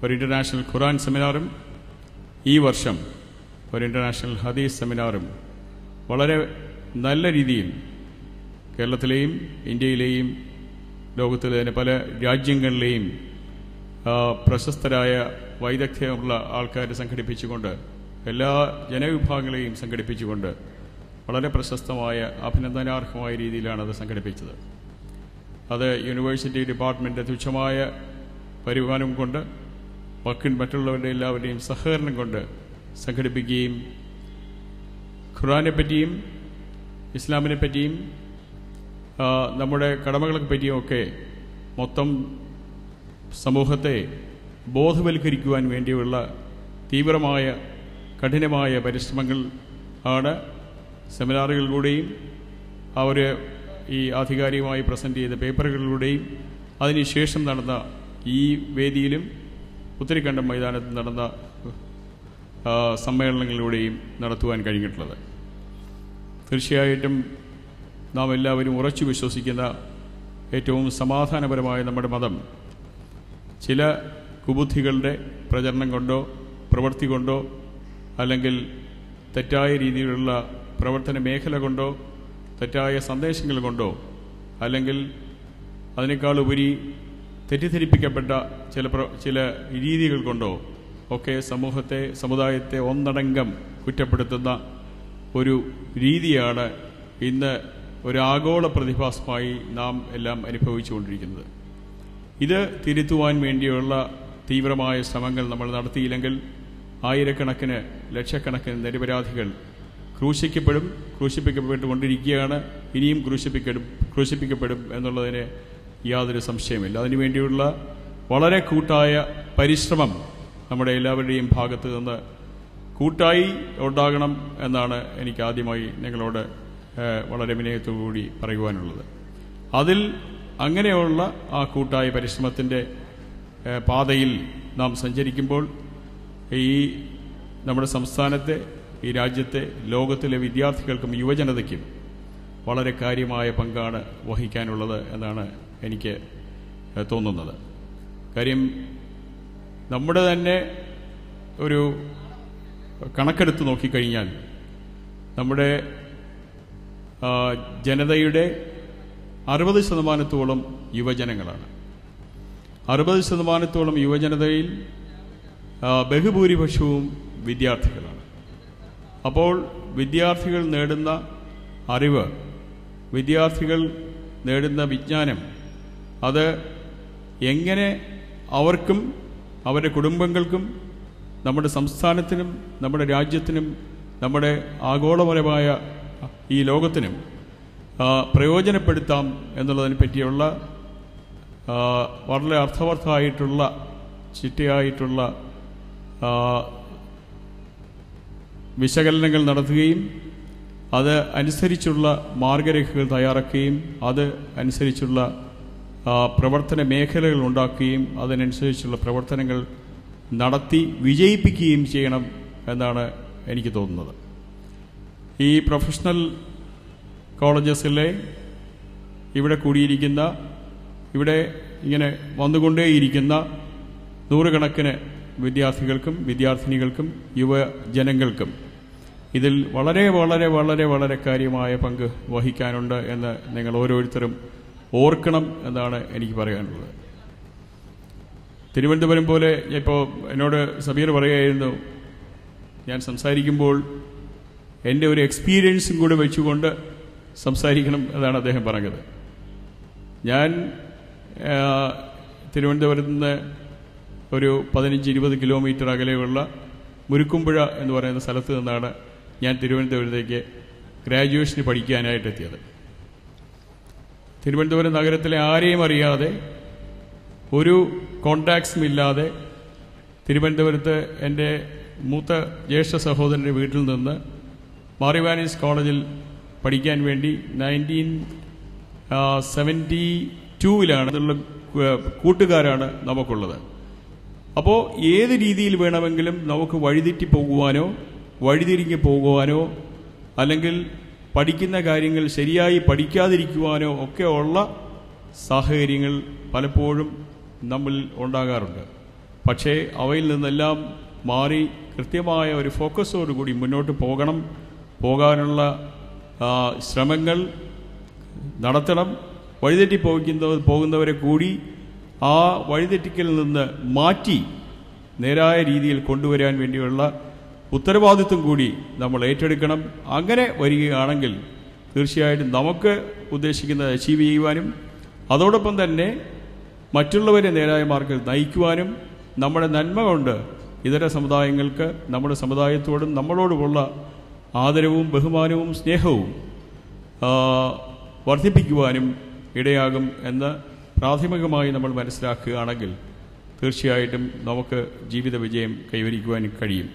ഒരു ഇൻ്റർനാഷണൽ ഖുറാൻ സെമിനാറും ഈ വർഷം ഒരു ഇൻ്റർനാഷണൽ ഹദീസ് സെമിനാറും വളരെ നല്ല രീതിയിൽ കേരളത്തിലെയും ഇന്ത്യയിലെയും ലോകത്തിലെ തന്നെ പല രാജ്യങ്ങളിലെയും പ്രശസ്തരായ വൈദഗ്ധ്യമുള്ള ആൾക്കാരെ സംഘടിപ്പിച്ചുകൊണ്ട്, എല്ലാ ജനവിഭാഗങ്ങളെയും സംഘടിപ്പിച്ചുകൊണ്ട് വളരെ പ്രശസ്തമായ അഭിനന്ദനാർഹമായ രീതിയിലാണ് അത് സംഘടിപ്പിച്ചത്. അത് യൂണിവേഴ്സിറ്റി ഡിപ്പാർട്ട്മെൻറ്റ് തുച്ഛമായ വരുമാനം കൊണ്ട് മറ്റുള്ളവരുടെ എല്ലാവരുടെയും സഹകരണം കൊണ്ട് സംഘടിപ്പിക്കുകയും ഖുർആനെ പറ്റിയും ഇസ്ലാമിനെ പറ്റിയും നമ്മുടെ കടമകളെ പറ്റിയുമൊക്കെ മൊത്തം സമൂഹത്തെ ബോധവൽക്കരിക്കുവാൻ വേണ്ടിയുള്ള തീവ്രമായ കഠിനമായ പരിശ്രമങ്ങൾ ആണ് സെമിനാറുകളിലൂടെയും അവർ ഈ ആധികാരികമായി പ്രസൻറ്റ് ചെയ്ത പേപ്പറുകളിലൂടെയും അതിനുശേഷം നടന്ന ഈ വേദിയിലും ഉത്തരിക്കണ്ടം മൈതാനത്ത് നടന്ന സമ്മേളനങ്ങളിലൂടെയും നടത്തുവാൻ കഴിഞ്ഞിട്ടുള്ളത്. തീർച്ചയായിട്ടും നാം എല്ലാവരും ഉറച്ചു വിശ്വസിക്കുന്ന ഏറ്റവും സമാധാനപരമായ നമ്മുടെ മതം ചില കുബുദ്ധികളുടെ പ്രചരണം കൊണ്ടോ പ്രവൃത്തി കൊണ്ടോ അല്ലെങ്കിൽ തെറ്റായ രീതിയിലുള്ള പ്രവർത്തന മേഖല കൊണ്ടോ തെറ്റായ സന്ദേശങ്ങൾ കൊണ്ടോ അല്ലെങ്കിൽ അതിനേക്കാളുപരി തെറ്റിദ്ധരിപ്പിക്കപ്പെട്ട ചില രീതികൾ കൊണ്ടോ ഒക്കെ സമുദായത്തെ ഒന്നടങ്കം കുറ്റപ്പെടുത്തുന്ന ഒരു രീതിയാണ് ഇന്ന് ഒരു ആഗോള പ്രതിഭാസമായി നാം എല്ലാം അനുഭവിച്ചുകൊണ്ടിരിക്കുന്നത്. ഇത് തിരുത്തുവാൻ വേണ്ടിയുള്ള തീവ്രമായ ശ്രമങ്ങൾ നമ്മൾ നടത്തിയില്ലെങ്കിൽ ആയിരക്കണക്കിന് ലക്ഷക്കണക്കിന് നിരപരാധികൾ ക്രൂശിപ്പിക്കപ്പെട്ടുകൊണ്ടിരിക്കുകയാണ്. ഇനിയും ക്രൂശിപ്പിക്കപ്പെടും എന്നുള്ളതിന് യാതൊരു സംശയമില്ല. അതിനുവേണ്ടിയുള്ള വളരെ കൂട്ടായ പരിശ്രമം നമ്മുടെ എല്ലാവരുടെയും ഭാഗത്ത് നിന്ന് കൂട്ടായി ഉണ്ടാകണം എന്നാണ് എനിക്ക് ആദ്യമായി നിങ്ങളോട് വളരെ വിനയത്തോടുകൂടി പറയുവാനുള്ളത്. അതിൽ അങ്ങനെയുള്ള ആ കൂട്ടായ പരിശ്രമത്തിൻ്റെ പാതയിൽ നാം സഞ്ചരിക്കുമ്പോൾ ഈ നമ്മുടെ സംസ്ഥാനത്തെ, ഈ രാജ്യത്തെ, ലോകത്തിലെ വിദ്യാർത്ഥികൾക്കും യുവജനതയ്ക്കും വളരെ കാര്യമായ പങ്കാണ് വഹിക്കാനുള്ളത് എന്നാണ് എനിക്ക് തോന്നുന്നത്. കാര്യം നമ്മുടെ തന്നെ ഒരു കണക്കെടുത്ത് നോക്കിക്കഴിഞ്ഞാൽ നമ്മുടെ ജനതയുടെ 60% യുവജനങ്ങളാണ്. 60% യുവജനതയിൽ ബഹുഭൂരിപക്ഷവും വിദ്യാർത്ഥികളാണ്. അപ്പോൾ വിദ്യാർത്ഥികൾ നേടുന്ന അറിവ്, വിദ്യാർത്ഥികൾ നേടുന്ന വിജ്ഞാനം, അത് എങ്ങനെ അവർക്കും അവരുടെ കുടുംബങ്ങൾക്കും നമ്മുടെ സംസ്ഥാനത്തിനും നമ്മുടെ രാജ്യത്തിനും നമ്മുടെ ആഗോളപരമായ ഈ ലോകത്തിനും പ്രയോജനപ്പെടുത്താം എന്നുള്ളതിനെ പറ്റിയുള്ള വളരെ അർത്ഥവത്തായിട്ടുള്ള ചിട്ടയായിട്ടുള്ള വിശകലനങ്ങൾ നടത്തുകയും അത് അനുസരിച്ചുള്ള മാർഗരേഖകൾ തയ്യാറാക്കുകയും അത് അനുസരിച്ചുള്ള പ്രവർത്തന മേഖലകൾ ഉണ്ടാക്കുകയും അതിനനുസരിച്ചുള്ള പ്രവർത്തനങ്ങൾ നടത്തി വിജയിപ്പിക്കുകയും ചെയ്യണം എന്നാണ് എനിക്ക് തോന്നുന്നത്. ഈ പ്രൊഫഷണൽ കോളേജസിലെ ഇവിടെ കൂടിയിരിക്കുന്ന, ഇവിടെ ഇങ്ങനെ വന്നുകൊണ്ടേയിരിക്കുന്ന നൂറുകണക്കിന് വിദ്യാർത്ഥികൾക്കും വിദ്യാർത്ഥിനികൾക്കും യുവജനങ്ങൾക്കും ഇതിൽ വളരെ വളരെ വളരെ വളരെ കാര്യമായ പങ്ക് വഹിക്കാനുണ്ട് എന്ന് നിങ്ങൾ ഓരോരുത്തരും ഓർക്കണം എന്നാണ് എനിക്ക് പറയാനുള്ളത്. തിരുവനന്തപുരം പോലെ ഇപ്പോൾ എന്നോട് സമീർ പറയുകയായിരുന്നു, ഞാൻ സംസാരിക്കുമ്പോൾ എൻ്റെ ഒരു എക്സ്പീരിയൻസും കൂടെ വെച്ചുകൊണ്ട് സംസാരിക്കണം എന്നാണ് അദ്ദേഹം പറഞ്ഞത്. ഞാൻ തിരുവനന്തപുരത്ത് നിന്ന് ഒരു 15-20 കിലോമീറ്റർ അകലെയുള്ള മുരുക്കുമ്പുഴ എന്ന് പറയുന്ന സ്ഥലത്ത് നിന്നാണ് ഞാൻ തിരുവനന്തപുരത്തേക്ക് ഗ്രാജുവേഷന് പഠിക്കാനായിട്ടെത്തിയത്. തിരുവനന്തപുരം നഗരത്തിലെ ആരെയും അറിയാതെ, ഒരു കോണ്ടാക്ട്സും ഇല്ലാതെ തിരുവനന്തപുരത്ത് എൻ്റെ മൂത്ത ജ്യേഷ്ഠ സഹോദരൻ്റെ വീട്ടിൽ നിന്ന് മാറിവാനീസ് കോളേജിൽ പഠിക്കാൻ വേണ്ടി 1972 ഉള്ള കൂട്ടുകാരാണ് നമുക്കുള്ളത്. അപ്പോൾ ഏത് രീതിയിൽ വേണമെങ്കിലും നമുക്ക് വഴിതെറ്റി പോകുവാനോ വഴിതിരിഞ്ഞ് പോകുവാനോ അല്ലെങ്കിൽ പഠിക്കുന്ന കാര്യങ്ങൾ ശരിയായി പഠിക്കാതിരിക്കുവാനോ ഒക്കെ ഉള്ള സാഹചര്യങ്ങൾ പലപ്പോഴും നമ്മിൽ ഉണ്ടാകാറുണ്ട്. പക്ഷേ അവയിൽ നിന്നെല്ലാം മാറി കൃത്യമായ ഒരു ഫോക്കസോടുകൂടി മുന്നോട്ട് പോകാനുള്ള ശ്രമങ്ങൾ നടത്തണം. വഴിതെറ്റി പോകുന്നവരെ കൂടി ആ വഴിതെറ്റിക്കലിൽ നിന്ന് മാറ്റി നേരായ രീതിയിൽ കൊണ്ടുവരാൻ വേണ്ടിയുള്ള ഉത്തരവാദിത്വം കൂടി നമ്മൾ ഏറ്റെടുക്കണം. അങ്ങനെ വരികയാണെങ്കിൽ തീർച്ചയായിട്ടും നമുക്ക് ഉദ്ദേശിക്കുന്നത് അച്ചീവ് ചെയ്യുവാനും അതോടൊപ്പം തന്നെ മറ്റുള്ളവരെ നേരായ മാർഗ്ഗത്തിൽ നയിക്കുവാനും നമ്മുടെ നന്മ കൊണ്ട് ഇതര സമുദായങ്ങൾക്ക് നമ്മുടെ സമുദായത്തോടും നമ്മളോടുമുള്ള ആദരവും ബഹുമാനവും സ്നേഹവും വർദ്ധിപ്പിക്കുവാനും ഇടയാകും എന്ന് പ്രാഥമികമായി നമ്മൾ മനസ്സിലാക്കുകയാണെങ്കിൽ തീർച്ചയായിട്ടും നമുക്ക് ജീവിത വിജയം കൈവരിക്കുവാൻ കഴിയും.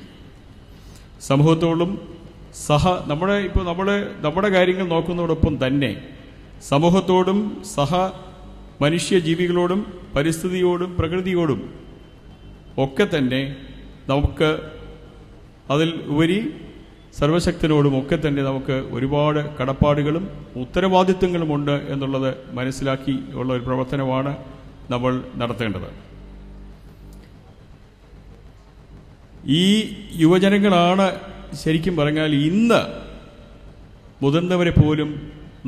സമൂഹത്തോടും നമ്മുടെ കാര്യങ്ങൾ നോക്കുന്നതോടൊപ്പം തന്നെ സമൂഹത്തോടും മനുഷ്യജീവികളോടും പരിസ്ഥിതിയോടും പ്രകൃതിയോടും ഒക്കെ തന്നെ നമുക്ക് അതിൽ ഉപരി സർവശക്തനോടും ഒക്കെ തന്നെ നമുക്ക് ഒരുപാട് കടപ്പാടുകളും ഉത്തരവാദിത്വങ്ങളുമുണ്ട് എന്നുള്ളത് മനസ്സിലാക്കി ഉള്ള ഒരു പ്രവർത്തനമാണ് നമ്മൾ നടത്തേണ്ടത്. ഈ യുവജനങ്ങളാണ് ശരിക്കും പറഞ്ഞാൽ ഇന്ന് മുതിർന്നവരെ പോലും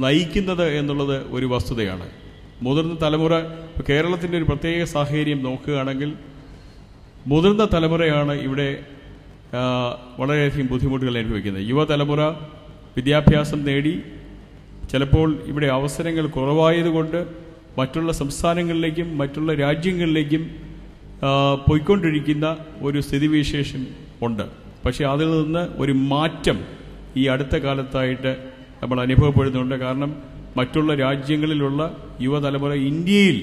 നയിക്കുന്നത് എന്നുള്ളത് ഒരു വസ്തുതയാണ്. മുതിർന്ന തലമുറ, കേരളത്തിൻ്റെ ഒരു പ്രത്യേക സാഹചര്യം നോക്കുകയാണെങ്കിൽ മുതിർന്ന തലമുറയാണ് ഇവിടെ വളരെയധികം ബുദ്ധിമുട്ടുകൾ അനുഭവിക്കുന്നത്. യുവതലമുറ വിദ്യാഭ്യാസം നേടി ചിലപ്പോൾ ഇവിടെ അവസരങ്ങൾ കുറവായതുകൊണ്ട് മറ്റുള്ള സംസ്ഥാനങ്ങളിലേക്കും മറ്റുള്ള രാജ്യങ്ങളിലേക്കും പോയിക്കൊണ്ടിരിക്കുന്ന ഒരു സ്ഥിതിവിശേഷം ഉണ്ട്. പക്ഷേ അതിൽ നിന്ന് ഒരു മാറ്റം ഈ അടുത്ത കാലത്തായിട്ട് നമ്മൾ അനുഭവപ്പെടുന്നുണ്ട്. കാരണം മറ്റുള്ള രാജ്യങ്ങളിലുള്ള യുവതലമുറ ഇന്ത്യയിൽ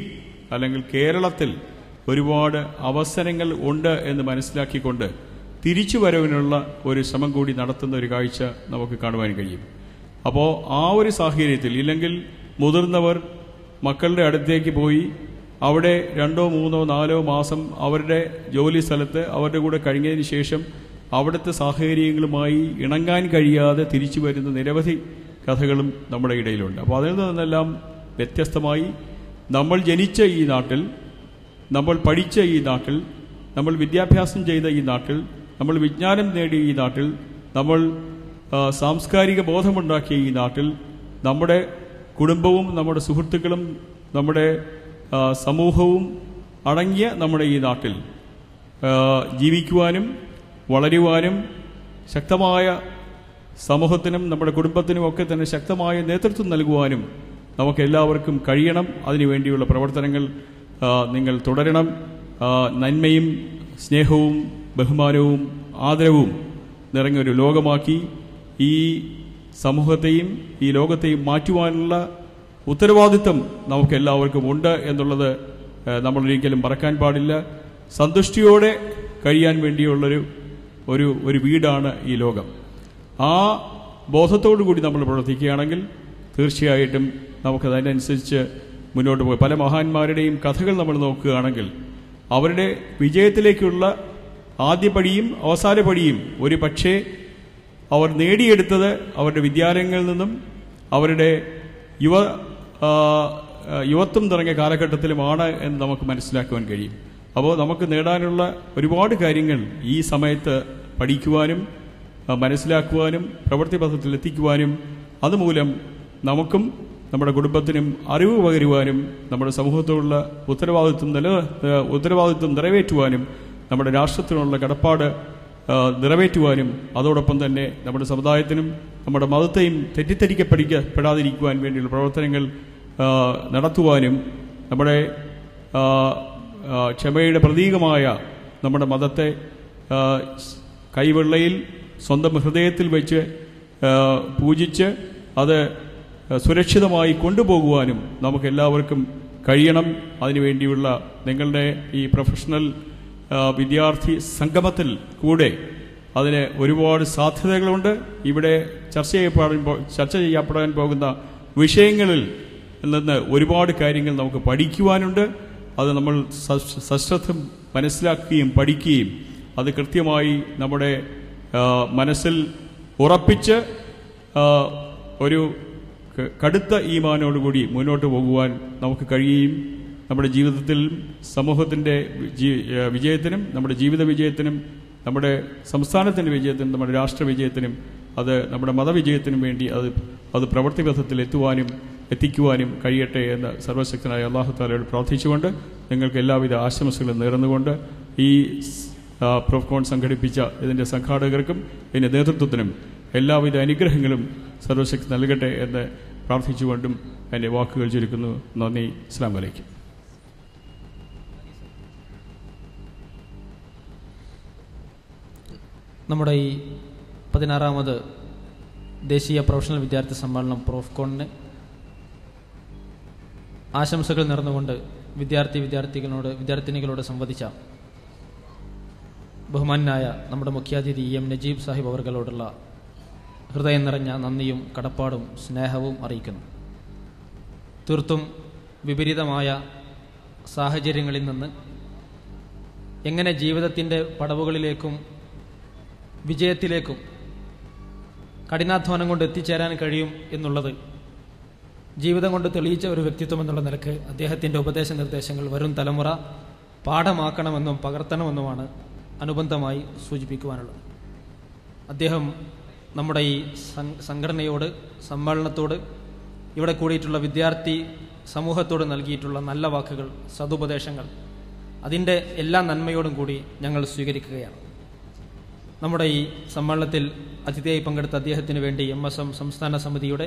അല്ലെങ്കിൽ കേരളത്തിൽ ഒരുപാട് അവസരങ്ങൾ ഉണ്ട് എന്ന് മനസ്സിലാക്കിക്കൊണ്ട് തിരിച്ചു വരവിനുള്ള ഒരു ശ്രമം കൂടി നടത്തുന്ന ഒരു കാഴ്ച നമുക്ക് കാണുവാൻ കഴിയും. അപ്പോൾ ആ ഒരു സാഹചര്യത്തിൽ ഇല്ലെങ്കിൽ മുതിർന്നവർ മക്കളുടെ അടുത്തേക്ക് പോയി അവിടെ 2, 3, 4 മാസം അവരുടെ ജോലി സ്ഥലത്ത് അവരുടെ കൂടെ കഴിഞ്ഞതിന് ശേഷം അവിടുത്തെ സാഹചര്യങ്ങളുമായി ഇണങ്ങാൻ കഴിയാതെ തിരിച്ചു വരുന്ന നിരവധി കഥകളും നമ്മുടെ ഇടയിലുണ്ട്. അപ്പോൾ അതിൽ നിന്നെല്ലാം വ്യത്യസ്തമായി നമ്മൾ ജനിച്ച ഈ നാട്ടിൽ, നമ്മൾ പഠിച്ച ഈ നാട്ടിൽ, നമ്മൾ വിദ്യാഭ്യാസം ചെയ്ത ഈ നാട്ടിൽ, നമ്മൾ വിജ്ഞാനം നേടിയ ഈ നാട്ടിൽ, നമ്മൾ സാംസ്കാരിക ബോധമുണ്ടാക്കിയ ഈ നാട്ടിൽ, നമ്മുടെ കുടുംബവും നമ്മുടെ സുഹൃത്തുക്കളും നമ്മുടെ സമൂഹവും അടങ്ങിയ നമ്മുടെ ഈ നാട്ടിൽ ജീവിക്കുവാനും വളരുവാനും ശക്തമായ സമൂഹത്തിനും നമ്മുടെ കുടുംബത്തിനും ഒക്കെ തന്നെ ശക്തമായ നേതൃത്വം നൽകുവാനും നമുക്കെല്ലാവർക്കും കഴിയണം. അതിനുവേണ്ടിയുള്ള പ്രവർത്തനങ്ങൾ നിങ്ങൾ തുടരണം. നന്മയും സ്നേഹവും ബഹുമാനവും ആദരവും നിറഞ്ഞൊരു ലോകമാക്കി ഈ സമൂഹത്തെയും ഈ ലോകത്തെയും മാറ്റുവാനുള്ള ഉത്തരവാദിത്വം നമുക്കെല്ലാവർക്കും ഉണ്ട് എന്നുള്ളത് നമ്മളൊരിക്കലും മറക്കാൻ പാടില്ല. സന്തുഷ്ടിയോടെ കഴിയാൻ വേണ്ടിയുള്ളൊരു ഒരു വീടാണ് ഈ ലോകം. ആ ബോധത്തോടു കൂടി നമ്മൾ പ്രവർത്തിക്കുകയാണെങ്കിൽ തീർച്ചയായിട്ടും നമുക്കതിനനുസരിച്ച് മുന്നോട്ട് പോയി പല മഹാന്മാരുടെയും കഥകൾ നമ്മൾ നോക്കുകയാണെങ്കിൽ അവരുടെ വിജയത്തിലേക്കുള്ള ആദ്യപടിയും അവസാനപടിയും ഒരു പക്ഷേ അവർ നേടിയെടുത്തത് അവരുടെ വിദ്യാലയങ്ങളിൽ നിന്നും അവരുടെ യുവത്വം തുടങ്ങിയ കാലഘട്ടത്തിലുമാണ് എന്ന് നമുക്ക് മനസ്സിലാക്കുവാൻ കഴിയും. അപ്പോൾ നമുക്ക് നേടാനുള്ള ഒരുപാട് കാര്യങ്ങൾ ഈ സമയത്ത് പഠിക്കുവാനും മനസ്സിലാക്കുവാനും പ്രവൃത്തിപഥത്തിൽ എത്തിക്കുവാനും അതുമൂലം നമുക്കും നമ്മുടെ കുടുംബത്തിനും അറിവ് പകരുവാനും നമ്മുടെ സമൂഹത്തോടുള്ള ഉത്തരവാദിത്വം നിറവേറ്റുവാനും നമ്മുടെ രാഷ്ട്രത്തിനുള്ള കടപ്പാട് നിറവേറ്റുവാനും അതോടൊപ്പം തന്നെ നമ്മുടെ സമുദായത്തിനും നമ്മുടെ മതത്തെയും തെറ്റിദ്ധരിക്കപ്പെടാതിരിക്കുവാൻ വേണ്ടിയുള്ള പ്രവർത്തനങ്ങൾ നടത്തുവാനും നമ്മുടെ ക്ഷമയുടെ പ്രതീകമായ നമ്മുടെ മതത്തെ കൈവെള്ളയിൽ സ്വന്തം ഹൃദയത്തിൽ വെച്ച് പൂജിച്ച് അത് സുരക്ഷിതമായി കൊണ്ടുപോകുവാനും നമുക്കെല്ലാവർക്കും കഴിയണം. അതിനുവേണ്ടിയുള്ള നിങ്ങളുടെ ഈ പ്രൊഫഷണൽ വിദ്യാർത്ഥി സംഗമത്തിൽ കൂടെ അതിന് ഒരുപാട് സാധ്യതകളുണ്ട്. ഇവിടെ ചർച്ച ചെയ്യപ്പെടാൻ പോകുന്ന വിഷയങ്ങളിൽ നിന്ന് ഒരുപാട് കാര്യങ്ങൾ നമുക്ക് പഠിക്കുവാനുണ്ട്. അത് നമ്മൾ സശ്രദ്ധം മനസ്സിലാക്കുകയും പഠിക്കുകയും അത് കൃത്യമായി നമ്മുടെ മനസ്സിൽ ഉറപ്പിച്ച് ഒരു കടുത്ത ഈമാനോടുകൂടി മുന്നോട്ട് പോകുവാൻ നമുക്ക് കഴിയുകയും നമ്മുടെ ജീവിതത്തിലും സമൂഹത്തിൻ്റെ വിജയത്തിനും നമ്മുടെ ജീവിത വിജയത്തിനും നമ്മുടെ സംസ്ഥാനത്തിൻ്റെ വിജയത്തിനും നമ്മുടെ രാഷ്ട്ര വിജയത്തിനും അത് നമ്മുടെ മതവിജയത്തിനും വേണ്ടി അത് പ്രവൃത്തിപഥത്തിൽ എത്തിക്കുവാനും കഴിയട്ടെ എന്ന് സർവശക്തനായ അല്ലാഹു തആലയോട് പ്രാർത്ഥിച്ചുകൊണ്ട് നിങ്ങൾക്ക് എല്ലാവിധ ആശംസകളും നേർന്നുകൊണ്ട് ഈ പ്രൊഫ്കോൺ സംഘടിപ്പിച്ച ഇതിൻ്റെ സംഘാടകർക്കും ഇതിൻ്റെ നേതൃത്വത്തിനും എല്ലാവിധ അനുഗ്രഹങ്ങളും സർവശക്തി നൽകട്ടെ എന്ന് പ്രാർത്ഥിച്ചുകൊണ്ടും എൻ്റെ വാക്കുകൾ ചുരുക്കുന്നു. നന്ദി. അസ്സലാമു അലൈക്കും. നമ്മുടെ ഈ 16ാമത് ദേശീയ പ്രൊഫഷണൽ വിദ്യാർത്ഥി സമ്മേളനം പ്രോഫ്കോണിന് ആശംസകൾ നേർന്നുകൊണ്ട് വിദ്യാർത്ഥിനികളോട് സംവദിച്ച ബഹുമാനായ നമ്മുടെ മുഖ്യാതിഥി എം നജീബ് സാഹിബ് അവർകളോടുള്ള ഹൃദയം നിറഞ്ഞ നന്ദിയും കടപ്പാടും സ്നേഹവും അറിയിക്കുന്നു. തീർത്തും വിപരീതമായ സാഹചര്യങ്ങളിൽ നിന്ന് എങ്ങനെ ജീവിതത്തിൻ്റെ പടവുകളിലേക്കും വിജയത്തിലേക്കും കഠിനാധ്വാനം കൊണ്ട് എത്തിച്ചേരാൻ കഴിയും എന്നുള്ളത് ജീവിതം കൊണ്ട് തെളിയിച്ച ഒരു വ്യക്തിത്വം എന്നുള്ള നിലക്ക് അദ്ദേഹത്തിൻ്റെ ഉപദേശ നിർദ്ദേശങ്ങൾ വരും തലമുറ പാഠമാക്കണമെന്നും പകർത്തണമെന്നുമാണ് അനുബന്ധമായി സൂചിപ്പിക്കുവാനുള്ളത്. അദ്ദേഹം നമ്മുടെ ഈ സംഘടനയോട്, സമ്മേളനത്തോട്, ഇവിടെ കൂടിയിട്ടുള്ള വിദ്യാർത്ഥി സമൂഹത്തോട് നൽകിയിട്ടുള്ള നല്ല വാക്കുകൾ, സതുപദേശങ്ങൾ, അതിൻ്റെ എല്ലാ നന്മയോടും കൂടി ഞങ്ങൾ സ്വീകരിക്കുകയാണ്. നമ്മുടെ ഈ സമ്മേളനത്തിൽ അതിഥിയായി പങ്കെടുത്ത അദ്ദേഹത്തിന് വേണ്ടി MSM സംസ്ഥാന സമിതിയുടെ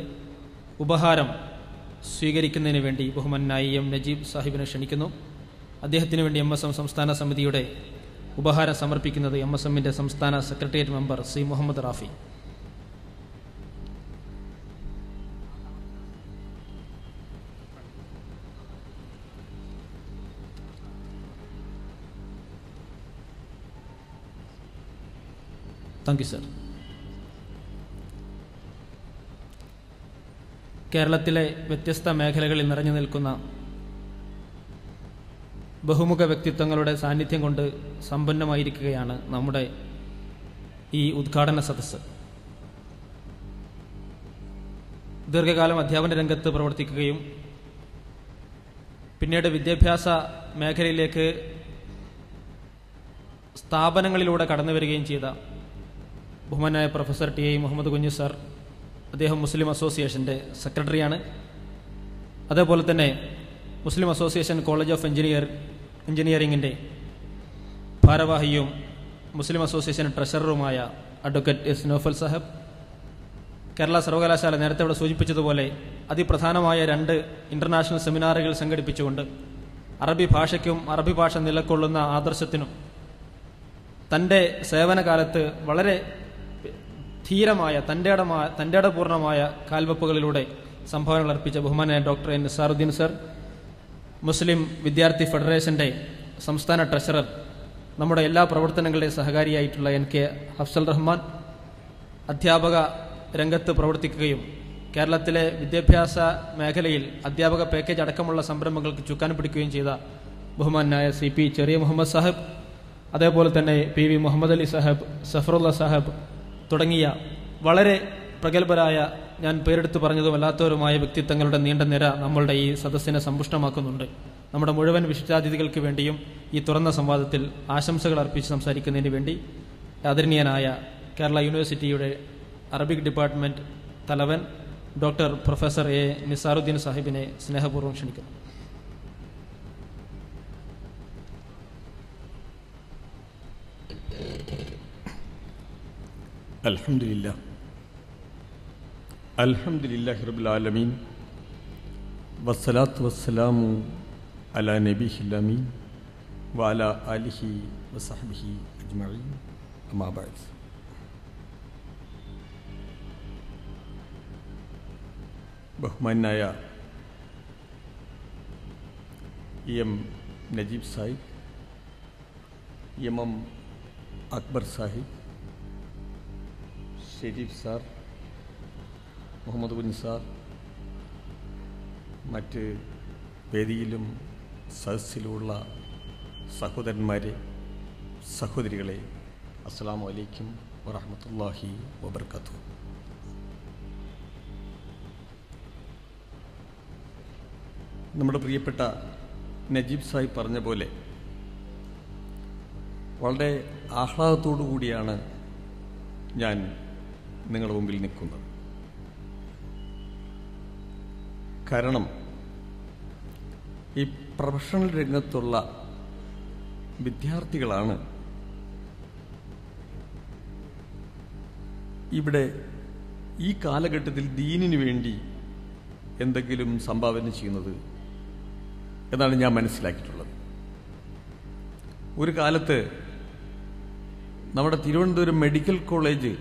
ഉപഹാരം സ്വീകരിക്കുന്നതിന് വേണ്ടി ബഹുമാനായി എം നജീബ് സാഹിബിനെ ക്ഷണിക്കുന്നു. അദ്ദേഹത്തിന് വേണ്ടി MSM സംസ്ഥാന സമിതിയുടെ ഉപഹാരം സമർപ്പിക്കുന്നത് MSMൻ്റെ സംസ്ഥാന secretariat member C Muhammad Rafi. Thank you sir. കേരളത്തിലെ വ്യത്യസ്ത മേഖലകളിൽ നിറഞ്ഞു നിൽക്കുന്ന ബഹുമുഖ വ്യക്തിത്വങ്ങളുടെ സാന്നിധ്യം കൊണ്ട് സമ്പന്നമായിരിക്കുകയാണ് നമ്മുടെ ഈ ഉദ്ഘാടന സദസ്സ്. ദീർഘകാലം അധ്യാപന രംഗത്ത് പ്രവർത്തിക്കുകയും പിന്നീട് വിദ്യാഭ്യാസ മേഖലയിലേക്ക് സ്ഥാപനങ്ങളിലൂടെ കടന്നു വരികയും ചെയ്ത ബഹുമാനായ പ്രൊഫസർ ടി ഐ മുഹമ്മദ് കുഞ്ഞു സാർ, അദ്ദേഹം മുസ്ലിം അസോസിയേഷൻ്റെ സെക്രട്ടറിയാണ്. അതേപോലെ തന്നെ മുസ്ലിം അസോസിയേഷൻ കോളേജ് ഓഫ് എഞ്ചിനീയറിംഗിൻ്റെ ഭാരവാഹിയും മുസ്ലിം അസോസിയേഷൻ ട്രഷററുമായ അഡ്വക്കേറ്റ് എസ് നൗഫൽ സാഹിബ്, കേരള സർവകലാശാല നേരത്തെ ഇവിടെ സൂചിപ്പിച്ചതുപോലെ അതിപ്രധാനമായ 2 ഇൻ്റർനാഷണൽ സെമിനാറുകൾ സംഘടിപ്പിച്ചുകൊണ്ട് അറബി ഭാഷയ്ക്കും അറബി ഭാഷ നിലകൊള്ളുന്ന ആദർശത്തിനും തൻ്റെ സേവനകാലത്ത് വളരെ ധീരമായ തൻ്റെടപൂർണമായ കാൽവെപ്പുകളിലൂടെ സംഭാവനകൾ അർപ്പിച്ച ബഹുമാനായ ഡോക്ടർ എൻ നിസാറുദ്ദീൻ സർ, മുസ്ലിം വിദ്യാർത്ഥി ഫെഡറേഷൻ്റെ സംസ്ഥാന ട്രഷറർ, നമ്മുടെ എല്ലാ പ്രവർത്തനങ്ങളുടെയും സഹകാരിയായിട്ടുള്ള NK അഫ്സൽ റഹ്മാൻ, അധ്യാപക രംഗത്ത് പ്രവർത്തിക്കുകയും കേരളത്തിലെ വിദ്യാഭ്യാസ മേഖലയിൽ അധ്യാപക പാക്കേജ് അടക്കമുള്ള സംരംഭങ്ങൾക്ക് ചുക്കാൻ പിടിക്കുകയും ചെയ്ത ബഹുമാനായ CP ചെറിയ മുഹമ്മദ് സാഹിബ്, അതേപോലെ തന്നെ PV മുഹമ്മദ് അലി സാഹിബ്, സഫറുള്ള സാഹിബ് തുടങ്ങിയ വളരെ പ്രഗത്ഭരായ, ഞാൻ പേരെടുത്ത് പറഞ്ഞതും അല്ലാത്തവരുമായ വ്യക്തിത്വങ്ങളുടെ നീണ്ട നിര നമ്മളുടെ ഈ സദസ്സിനെ സമ്പുഷ്ടമാക്കുന്നുണ്ട്. നമ്മുടെ മുഴുവൻ വിശിഷ്ടാതിഥികൾക്ക് വേണ്ടിയും ഈ തുറന്ന സംവാദത്തിൽ ആശംസകൾ അർപ്പിച്ച് സംസാരിക്കുന്നതിന് വേണ്ടി ആദരണീയനായ കേരള യൂണിവേഴ്സിറ്റിയുടെ അറബിക് ഡിപ്പാർട്ട്മെൻറ്റ് തലവൻ ഡോക്ടർ പ്രൊഫസർ എ നിസാറുദ്ദീൻ സാഹിബിനെ സ്നേഹപൂർവ്വം ക്ഷണിക്കുന്നു. അൽഹംദുലില്ലാഹി റബ്ബിൽ ആലമീൻ വസ്സലാത്തു വസ്സലാമു അലാ നബിഹിൽ അമീൻ വഅലാ ആലിഹി വസഹ്ബിഹി അജ്മഈൻ അമ്മാ ബഅദ്. ബഹുമാനായ M Najeeb Sahib, M Akbar Sahib, Sharif sir, Muhammad Kunju sir, മറ്റ് വേദിയിലും സദസ്സിലുമുള്ള സഹോദരന്മാരെ, സഹോദരികളെ, അസ്സലാമു അലൈക്കും വറഹ്മത്തുള്ളാഹി വബറകാതുഹു. നമ്മുടെ പ്രിയപ്പെട്ട നജീബ് സാഹിബ് പറഞ്ഞ പോലെ വളരെ ആഹ്ലാദത്തോടു കൂടിയാണ് ഞാൻ നിങ്ങളുടെ മുമ്പിൽ നിൽക്കുന്നത്. കാരണം ഈ പ്രൊഫഷണൽ രംഗത്തുള്ള വിദ്യാർത്ഥികളാണ് ഇവിടെ ഈ കാലഘട്ടത്തിൽ ദീനിനു വേണ്ടി എന്തെങ്കിലും സംഭാവന ചെയ്യുന്നത് എന്നാണ് ഞാൻ മനസ്സിലാക്കിയിട്ടുള്ളത്. ഒരു കാലത്ത് നമ്മുടെ തിരുവനന്തപുരം മെഡിക്കൽ കോളേജ്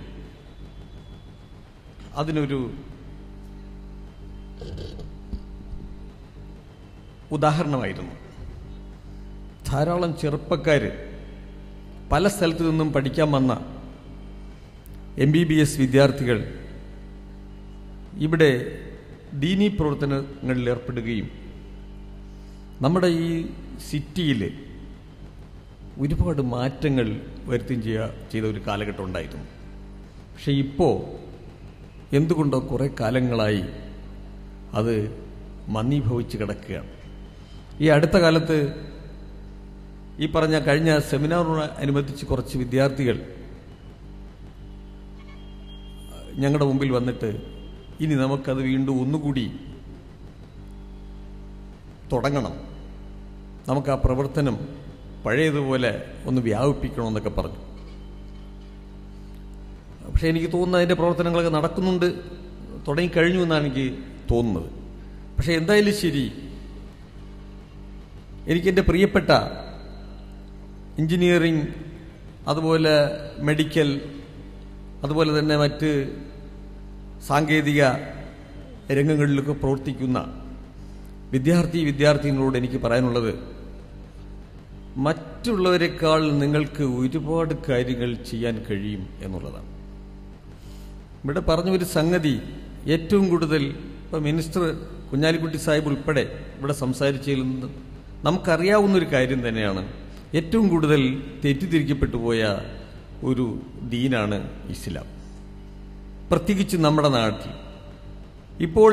അതിനൊരു ഉദാഹരണമായിരുന്നു. ധാരാളം ചെറുപ്പക്കാർ പല സ്ഥലത്തു നിന്നും പഠിക്കാൻ വന്ന MBBS വിദ്യാർത്ഥികൾ ഇവിടെ ദീനീ പ്രവർത്തനങ്ങളിൽ ഏർപ്പെടുകയും നമ്മുടെ ഈ സിറ്റിയിൽ ഒരുപാട് മാറ്റങ്ങൾ വരുത്തുകയും ചെയ്ത ഒരു കാലഘട്ടം ഉണ്ടായിരുന്നു. പക്ഷെ ഇപ്പോൾ എന്തുകൊണ്ടോ കുറേ കാലങ്ങളായി അത് മന്ദീഭവിച്ച് കിടക്കുകയാണ്. ഈ അടുത്ത കാലത്ത് ഈ പറഞ്ഞ കഴിഞ്ഞ സെമിനാറിനോട് അനുബന്ധിച്ച് കുറച്ച് വിദ്യാർത്ഥികൾ ഞങ്ങളുടെ മുമ്പിൽ വന്നിട്ട് ഇനി നമുക്കത് വീണ്ടും ഒന്നുകൂടി തുടങ്ങണം, നമുക്ക് ആ പ്രവർത്തനം പഴയതുപോലെ ഒന്ന് വ്യാപിപ്പിക്കണമെന്നൊക്കെ പറഞ്ഞു. പക്ഷെ എനിക്ക് തോന്നുന്നത് അതിൻ്റെ പ്രവർത്തനങ്ങളൊക്കെ നടക്കുന്നുണ്ട്, തുടങ്ങിക്കഴിഞ്ഞു എന്നാണ് എനിക്ക് തോന്നുന്നത്. പക്ഷെ എന്തായാലും ശരി, എനിക്കെൻ്റെ പ്രിയപ്പെട്ട എഞ്ചിനീയറിംഗ്, അതുപോലെ മെഡിക്കൽ, അതുപോലെ തന്നെ മറ്റ് സാങ്കേതിക രംഗങ്ങളിലൊക്കെ പ്രവർത്തിക്കുന്ന വിദ്യാർത്ഥിനികളോട് എനിക്ക് പറയാനുള്ളത്, മറ്റുള്ളവരെക്കാൾ നിങ്ങൾക്ക് ഒരുപാട് കാര്യങ്ങൾ ചെയ്യാൻ കഴിയും എന്നുള്ളതാണ്. ഇവിടെ പറഞ്ഞൊരു സംഗതി, ഏറ്റവും കൂടുതൽ ഇപ്പം മിനിസ്റ്റർ കുഞ്ഞാലിക്കുട്ടി സാഹിബ് ഉൾപ്പെടെ ഇവിടെ സംസാരിച്ചതിൽ നിന്ന് നമുക്കറിയാവുന്നൊരു കാര്യം തന്നെയാണ്, ഏറ്റവും കൂടുതൽ തെറ്റിദ്ധരിക്കപ്പെട്ടു പോയ ഒരു ദീനാണ് ഇസ്ലാം. പ്രത്യേകിച്ച് നമ്മുടെ നാട്ടിൽ ഇപ്പോൾ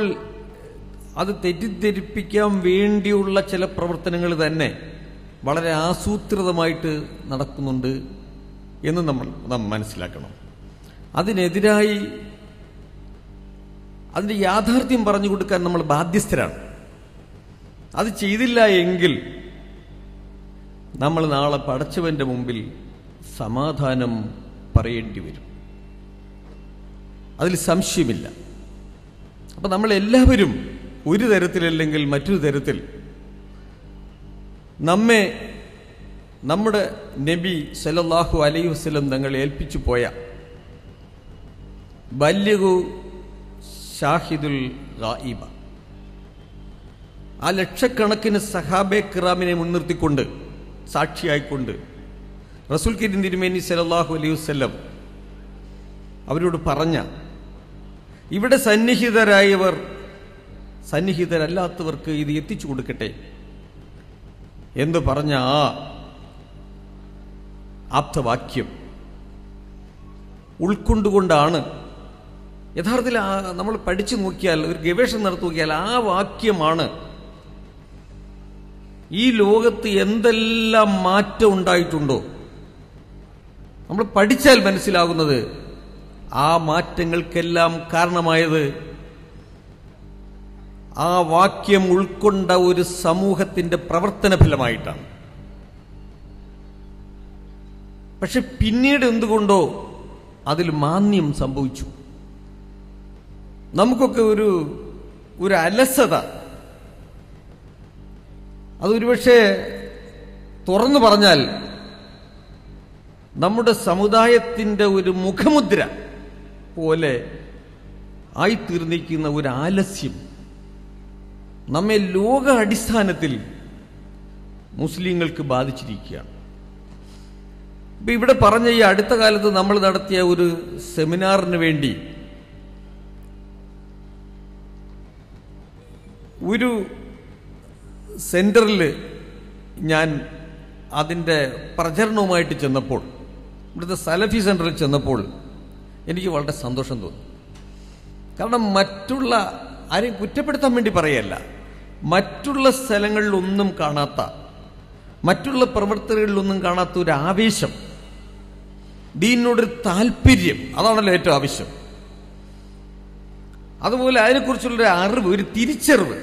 അത് തെറ്റിദ്ധരിപ്പിക്കാൻ വേണ്ടിയുള്ള ചില പ്രവർത്തനങ്ങൾ തന്നെ വളരെ ആസൂത്രിതമായിട്ട് നടക്കുന്നുണ്ട് എന്ന് നാം മനസ്സിലാക്കണം. അതിനെതിരായി അതിൻ്റെ യാഥാർത്ഥ്യം പറഞ്ഞു കൊടുക്കാൻ നമ്മൾ ബാധ്യസ്ഥരാണ്. അത് ചെയ്തില്ല എങ്കിൽ നമ്മൾ നാളെ പടച്ചവന്റെ മുമ്പിൽ സമാധാനം പറയേണ്ടി വരും, അതിൽ സംശയമില്ല. അപ്പം നമ്മളെല്ലാവരും ഒരു തരത്തിലല്ലെങ്കിൽ മറ്റൊരു തരത്തിൽ നമ്മെ നമ്മുടെ നബി സല്ലല്ലാഹു അലൈഹി വസല്ലം തങ്ങൾ ഏൽപ്പിച്ചു പോയ ബല്യഗു ഷാഹിദുൽ ഗായിബ, ആ ലക്ഷക്കണക്കിന് സഹാബെ കിറാമിനെ മുൻനിർത്തിക്കൊണ്ട്, സാക്ഷിയായിക്കൊണ്ട് റസൂൽ കരീം തിരുമേനി സല്ലല്ലാഹു അലൈഹി വസല്ലം അവരോട് പറഞ്ഞ, ഇവിടെ സന്നിഹിതരായവർ സന്നിഹിതരല്ലാത്തവർക്ക് ഇത് എത്തിച്ചു കൊടുക്കട്ടെ എന്ന് പറഞ്ഞ ആ ആപ്തവാക്യം ഉൾക്കൊണ്ടുകൊണ്ടാണ് യഥാർത്ഥത്തിൽ നമ്മൾ പഠിച്ചു നോക്കിയാൽ, ഒരു ഗവേഷണം നടത്തി നോക്കിയാൽ ആ വാക്യമാണ് ഈ ലോകത്ത് എന്തെല്ലാം മാറ്റം ഉണ്ടായിട്ടുണ്ടോ നമ്മൾ പഠിച്ചാൽ മനസ്സിലാകുന്നത് ആ മാറ്റങ്ങൾക്കെല്ലാം കാരണമായത് ആ വാക്യം ഉൾക്കൊണ്ട ഒരു സമൂഹത്തിന്റെ പ്രവർത്തന ഫലമായിട്ടാണ്. പക്ഷെ പിന്നീട് എന്തുകൊണ്ടോ അതിൽ മാന്യം സംഭവിച്ചു. നമുക്കൊക്കെ ഒരു അലസത, അതൊരുപക്ഷെ തുറന്നു പറഞ്ഞാൽ നമ്മുടെ സമുദായത്തിന്റെ ഒരു മുഖമുദ്ര പോലെ ആയിത്തീർന്നിരിക്കുന്ന ഒരു ആലസ്യം നമ്മെ ലോക അടിസ്ഥാനത്തിൽ മുസ്ലിങ്ങൾക്ക് ബാധിച്ചിരിക്കുകയാണ്. ഇപ്പൊ ഇവിടെ പറഞ്ഞ ഈ അടുത്ത കാലത്ത് നമ്മൾ നടത്തിയ ഒരു സെമിനാറിന് വേണ്ടി ഒരു സെന്ററിൽ ഞാൻ അതിൻ്റെ പ്രചരണവുമായിട്ട് ചെന്നപ്പോൾ, ഇവിടുത്തെ സലഫി സെന്ററിൽ ചെന്നപ്പോൾ എനിക്ക് വളരെ സന്തോഷം തോന്നി. കാരണം മറ്റുള്ള ആരെയും കുറ്റപ്പെടുത്താൻ വേണ്ടി പറയല്ല, മറ്റുള്ള സ്ഥലങ്ങളിലൊന്നും കാണാത്ത, മറ്റുള്ള പ്രവർത്തകരിലൊന്നും കാണാത്ത ഒരു ആവേശം, ദീനിനോടൊരു താല്പര്യം, അതാണല്ലോ ഏറ്റവും ആവശ്യം. അതുപോലെ അതിനെക്കുറിച്ചുള്ളൊരു അറിവ്, ഒരു തിരിച്ചറിവ്,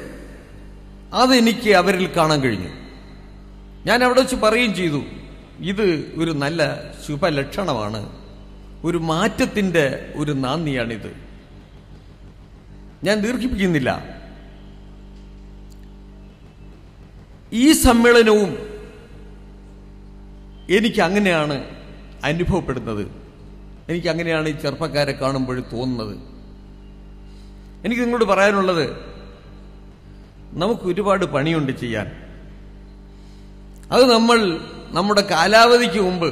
അതെനിക്ക് അവരിൽ കാണാൻ കഴിഞ്ഞു. ഞാൻ അവിടെ വെച്ച് പറയുകയും ചെയ്തു, ഇത് ഒരു നല്ല ശുഭലക്ഷണമാണ്, ഒരു മാറ്റത്തിന്റെ ഒരു നാന്ദിയാണിത്. ഞാൻ ദീർഘിപ്പിക്കുന്നില്ല. ഈ സമ്മേളനവും എനിക്ക് അങ്ങനെയാണ് അനുഭവപ്പെടുന്നത്. എനിക്ക് അങ്ങനെയാണ് ഈ ചെറുപ്പക്കാരെ കാണുമ്പോൾ തോന്നുന്നത്. എനിക്ക് നിങ്ങളോട് പറയാനുള്ളത്, നമുക്ക് ഒരുപാട് പണിയുണ്ട് ചെയ്യാൻ. അത് നമ്മൾ നമ്മുടെ കാലാവധിക്ക് മുമ്പ്,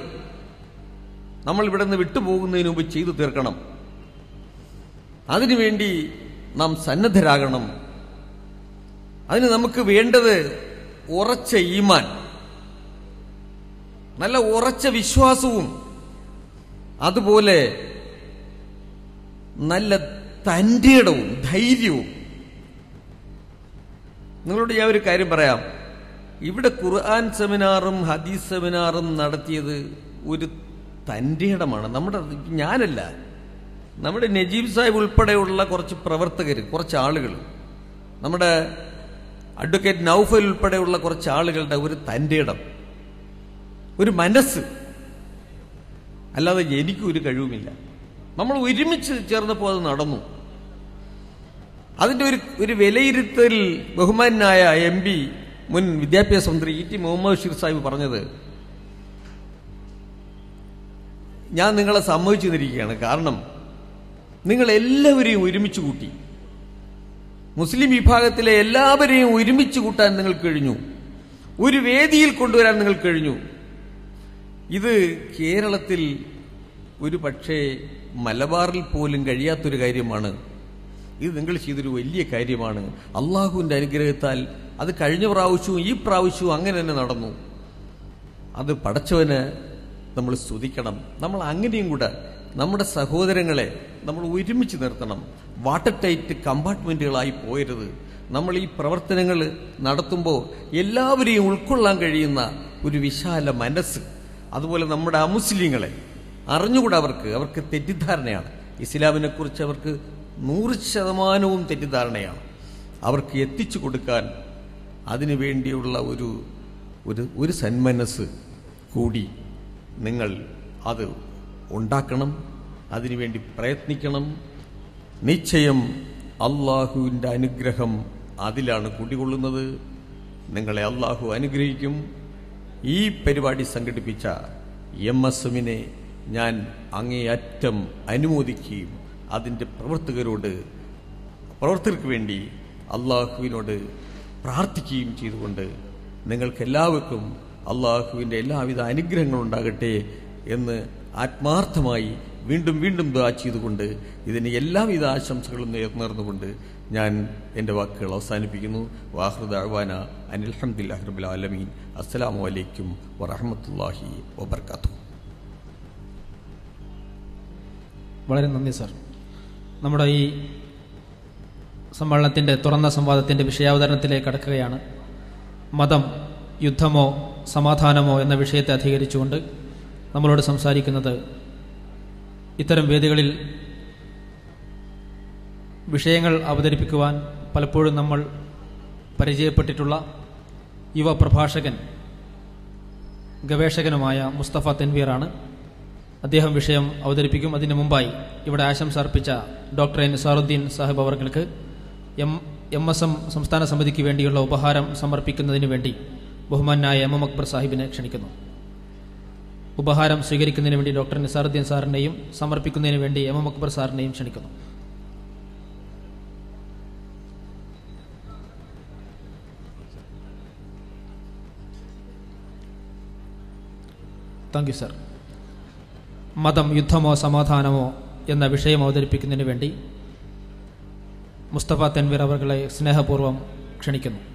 നമ്മൾ ഇവിടെ നിന്ന് വിട്ടുപോകുന്നതിന് മുമ്പ് ചെയ്തു തീർക്കണം. അതിനുവേണ്ടി നാം സന്നദ്ധരാകണം. അതിന് നമുക്ക് വേണ്ടത് ഉറച്ച ഈമാൻ, നല്ല ഉറച്ച വിശ്വാസവും, അതുപോലെ നല്ല തന്റേടവും ധൈര്യവും. നിങ്ങളോട് ഞാൻ ഒരു കാര്യം പറയാം. ഇവിടെ ഖുർആൻ സെമിനാറും ഹദീസ് സെമിനാറും നടത്തിയത് ഒരു തന്റേടമാണ്. ഞാനല്ല, നമ്മുടെ നജീബ് സാഹിബ് ഉൾപ്പെടെയുള്ള കുറച്ച് പ്രവർത്തകർ, കുറച്ച് ആളുകൾ, നമ്മുടെ അഡ്വക്കേറ്റ് നൗഫൽ ഉൾപ്പെടെയുള്ള കുറച്ച് ആളുകളുടെ ഒരു തന്റേടം, ഒരു മനസ്സ്. അല്ലാതെ എനിക്കൊരു കഴിവുമില്ല. നമ്മൾ ഒരുമിച്ച് ചേർന്നപ്പോൾ അത് നടന്നു. അതിന്റെ ഒരു വിലയിരുത്തൽ ബഹുമാനായ MP മുൻ വിദ്യാഭ്യാസ മന്ത്രി E.T. മുഹമ്മദ് ബഷീർ സാഹിബ് പറഞ്ഞത് ഞാൻ നിങ്ങളെ സമ്മതിച്ചു തന്നിരിക്കുകയാണ്. കാരണം നിങ്ങൾ എല്ലാവരെയും ഒരുമിച്ച് കൂട്ടി, മുസ്ലിം വിഭാഗത്തിലെ എല്ലാവരെയും ഒരുമിച്ച് കൂട്ടാൻ നിങ്ങൾക്ക് കഴിഞ്ഞു, ഒരു വേദിയിൽ കൊണ്ടുവരാൻ നിങ്ങൾക്ക് കഴിഞ്ഞു. ഇത് കേരളത്തിൽ ഒരു പക്ഷേ മലബാറിൽ പോലും കഴിയാത്തൊരു കാര്യമാണ്. ഇത് നിങ്ങൾ ചെയ്തൊരു വലിയ കാര്യമാണ്. അള്ളാഹുവിന്റെ അനുഗ്രഹത്താൽ അത് കഴിഞ്ഞ പ്രാവശ്യവും ഈ പ്രാവശ്യവും അങ്ങനെ തന്നെ നടന്നു. അത് പടച്ചവന് നമ്മൾ സ്തുതിക്കണം. നമ്മൾ അങ്ങനെയും കൂടെ നമ്മുടെ സഹോദരങ്ങളെ നമ്മൾ ഒരുമിച്ച് നിർത്തണം. വാട്ടർ ടൈറ്റ് കമ്പാർട്ട്മെന്റുകളായി പോയരുത്. നമ്മൾ ഈ പ്രവർത്തനങ്ങൾ നടത്തുമ്പോൾ എല്ലാവരെയും ഉൾക്കൊള്ളാൻ കഴിയുന്ന ഒരു വിശാല മനസ്സ്. അതുപോലെ നമ്മുടെ അമുസ്ലിങ്ങളെ അറിഞ്ഞുകൂടെ, അവർക്ക് തെറ്റിദ്ധാരണയാണ്. ഇസ്ലാമിനെ കുറിച്ച് അവർക്ക് 100% തെറ്റിദ്ധാരണയാണ്. അവർക്ക് എത്തിച്ചു കൊടുക്കാൻ അതിനു വേണ്ടിയുള്ള ഒരു സന്മനസ് കൂടി നിങ്ങൾ അത് ഉണ്ടാക്കണം, അതിനുവേണ്ടി പ്രയത്നിക്കണം. നിശ്ചയം അള്ളാഹുവിൻ്റെ അനുഗ്രഹം അതിലാണ് കുടികൊള്ളുന്നത്. നിങ്ങളെ അള്ളാഹു അനുഗ്രഹിക്കും. ഈ പരിപാടി സംഘടിപ്പിച്ച MSMനെ ഞാൻ അങ്ങേയറ്റം അനുമോദിക്കുകയും അതിൻ്റെ പ്രവർത്തകർക്ക് വേണ്ടി അള്ളാഹുവിനോട് പ്രാർത്ഥിക്കുകയും ചെയ്തുകൊണ്ട് നിങ്ങൾക്കെല്ലാവർക്കും അള്ളാഹുവിൻ്റെ എല്ലാവിധ അനുഗ്രഹങ്ങളും ഉണ്ടാകട്ടെ എന്ന് ആത്മാർത്ഥമായി വീണ്ടും വീണ്ടും ദുആ ചെയ്തുകൊണ്ട് ഇതിന് എല്ലാവിധ ആശംസകളും നേർന്നുകൊണ്ട് ഞാൻ എൻ്റെ വാക്കുകൾ അവസാനിപ്പിക്കുന്നു. വാഖിറു ദഅ്വാന അനിൽ ഹംദുലില്ലാഹി റബ്ബിൽ ആലമീൻ. അസ്സലാമു അലൈക്കും വറഹ്മത്തുള്ളാഹി വബറകാതുഹു. വളരെ നന്ദി സർ. നമ്മുടെ ഈ സമ്മേളനത്തിൻ്റെ തുറന്ന സംവാദത്തിൻ്റെ വിഷയാവതരണത്തിലേക്ക് കടക്കുകയാണ്. മതം, യുദ്ധമോ സമാധാനമോ എന്ന വിഷയത്തെ അധികരിച്ചുകൊണ്ട് നമ്മളോട് സംസാരിക്കുന്നത് ഇത്തരം വേദികളിൽ വിഷയങ്ങൾ അവതരിപ്പിക്കുവാൻ പലപ്പോഴും നമ്മൾ പരിചയപ്പെട്ടിട്ടുള്ള യുവ പ്രഭാഷകൻ ഗവേഷകനുമായ മുസ്തഫ തെൻവീറാണ്. അദ്ദേഹം വിഷയം അവതരിപ്പിക്കും. അതിനു മുമ്പായി ഇവിടെ ആശംസ അർപ്പിച്ച ഡോക്ടർ നിസാറുദ്ദീൻ സാഹിബ് അവർക്ക് MSM സംസ്ഥാന സമിതിക്ക് വേണ്ടിയുള്ള ഉപഹാരം സമർപ്പിക്കുന്നതിന് വേണ്ടി ബഹുമാനായ MM അക്ബർ സാഹിബിനെ ക്ഷണിക്കുന്നു. ഉപഹാരം സ്വീകരിക്കുന്നതിന് വേണ്ടി ഡോക്ടർ നിസാറുദ്ദീൻ സാറിനെയും സമർപ്പിക്കുന്നതിന് വേണ്ടി MM അക്ബർ സാറിനെയും ക്ഷണിക്കുന്നു. Thank you sir. മതം യുദ്ധമോ സമാധാനമോ എന്ന വിഷയം അവതരിപ്പിക്കുന്നതിന് വേണ്ടി മുസ്തഫ തെൻവീർ അവരെ സ്നേഹപൂർവ്വം ക്ഷണിക്കുന്നു.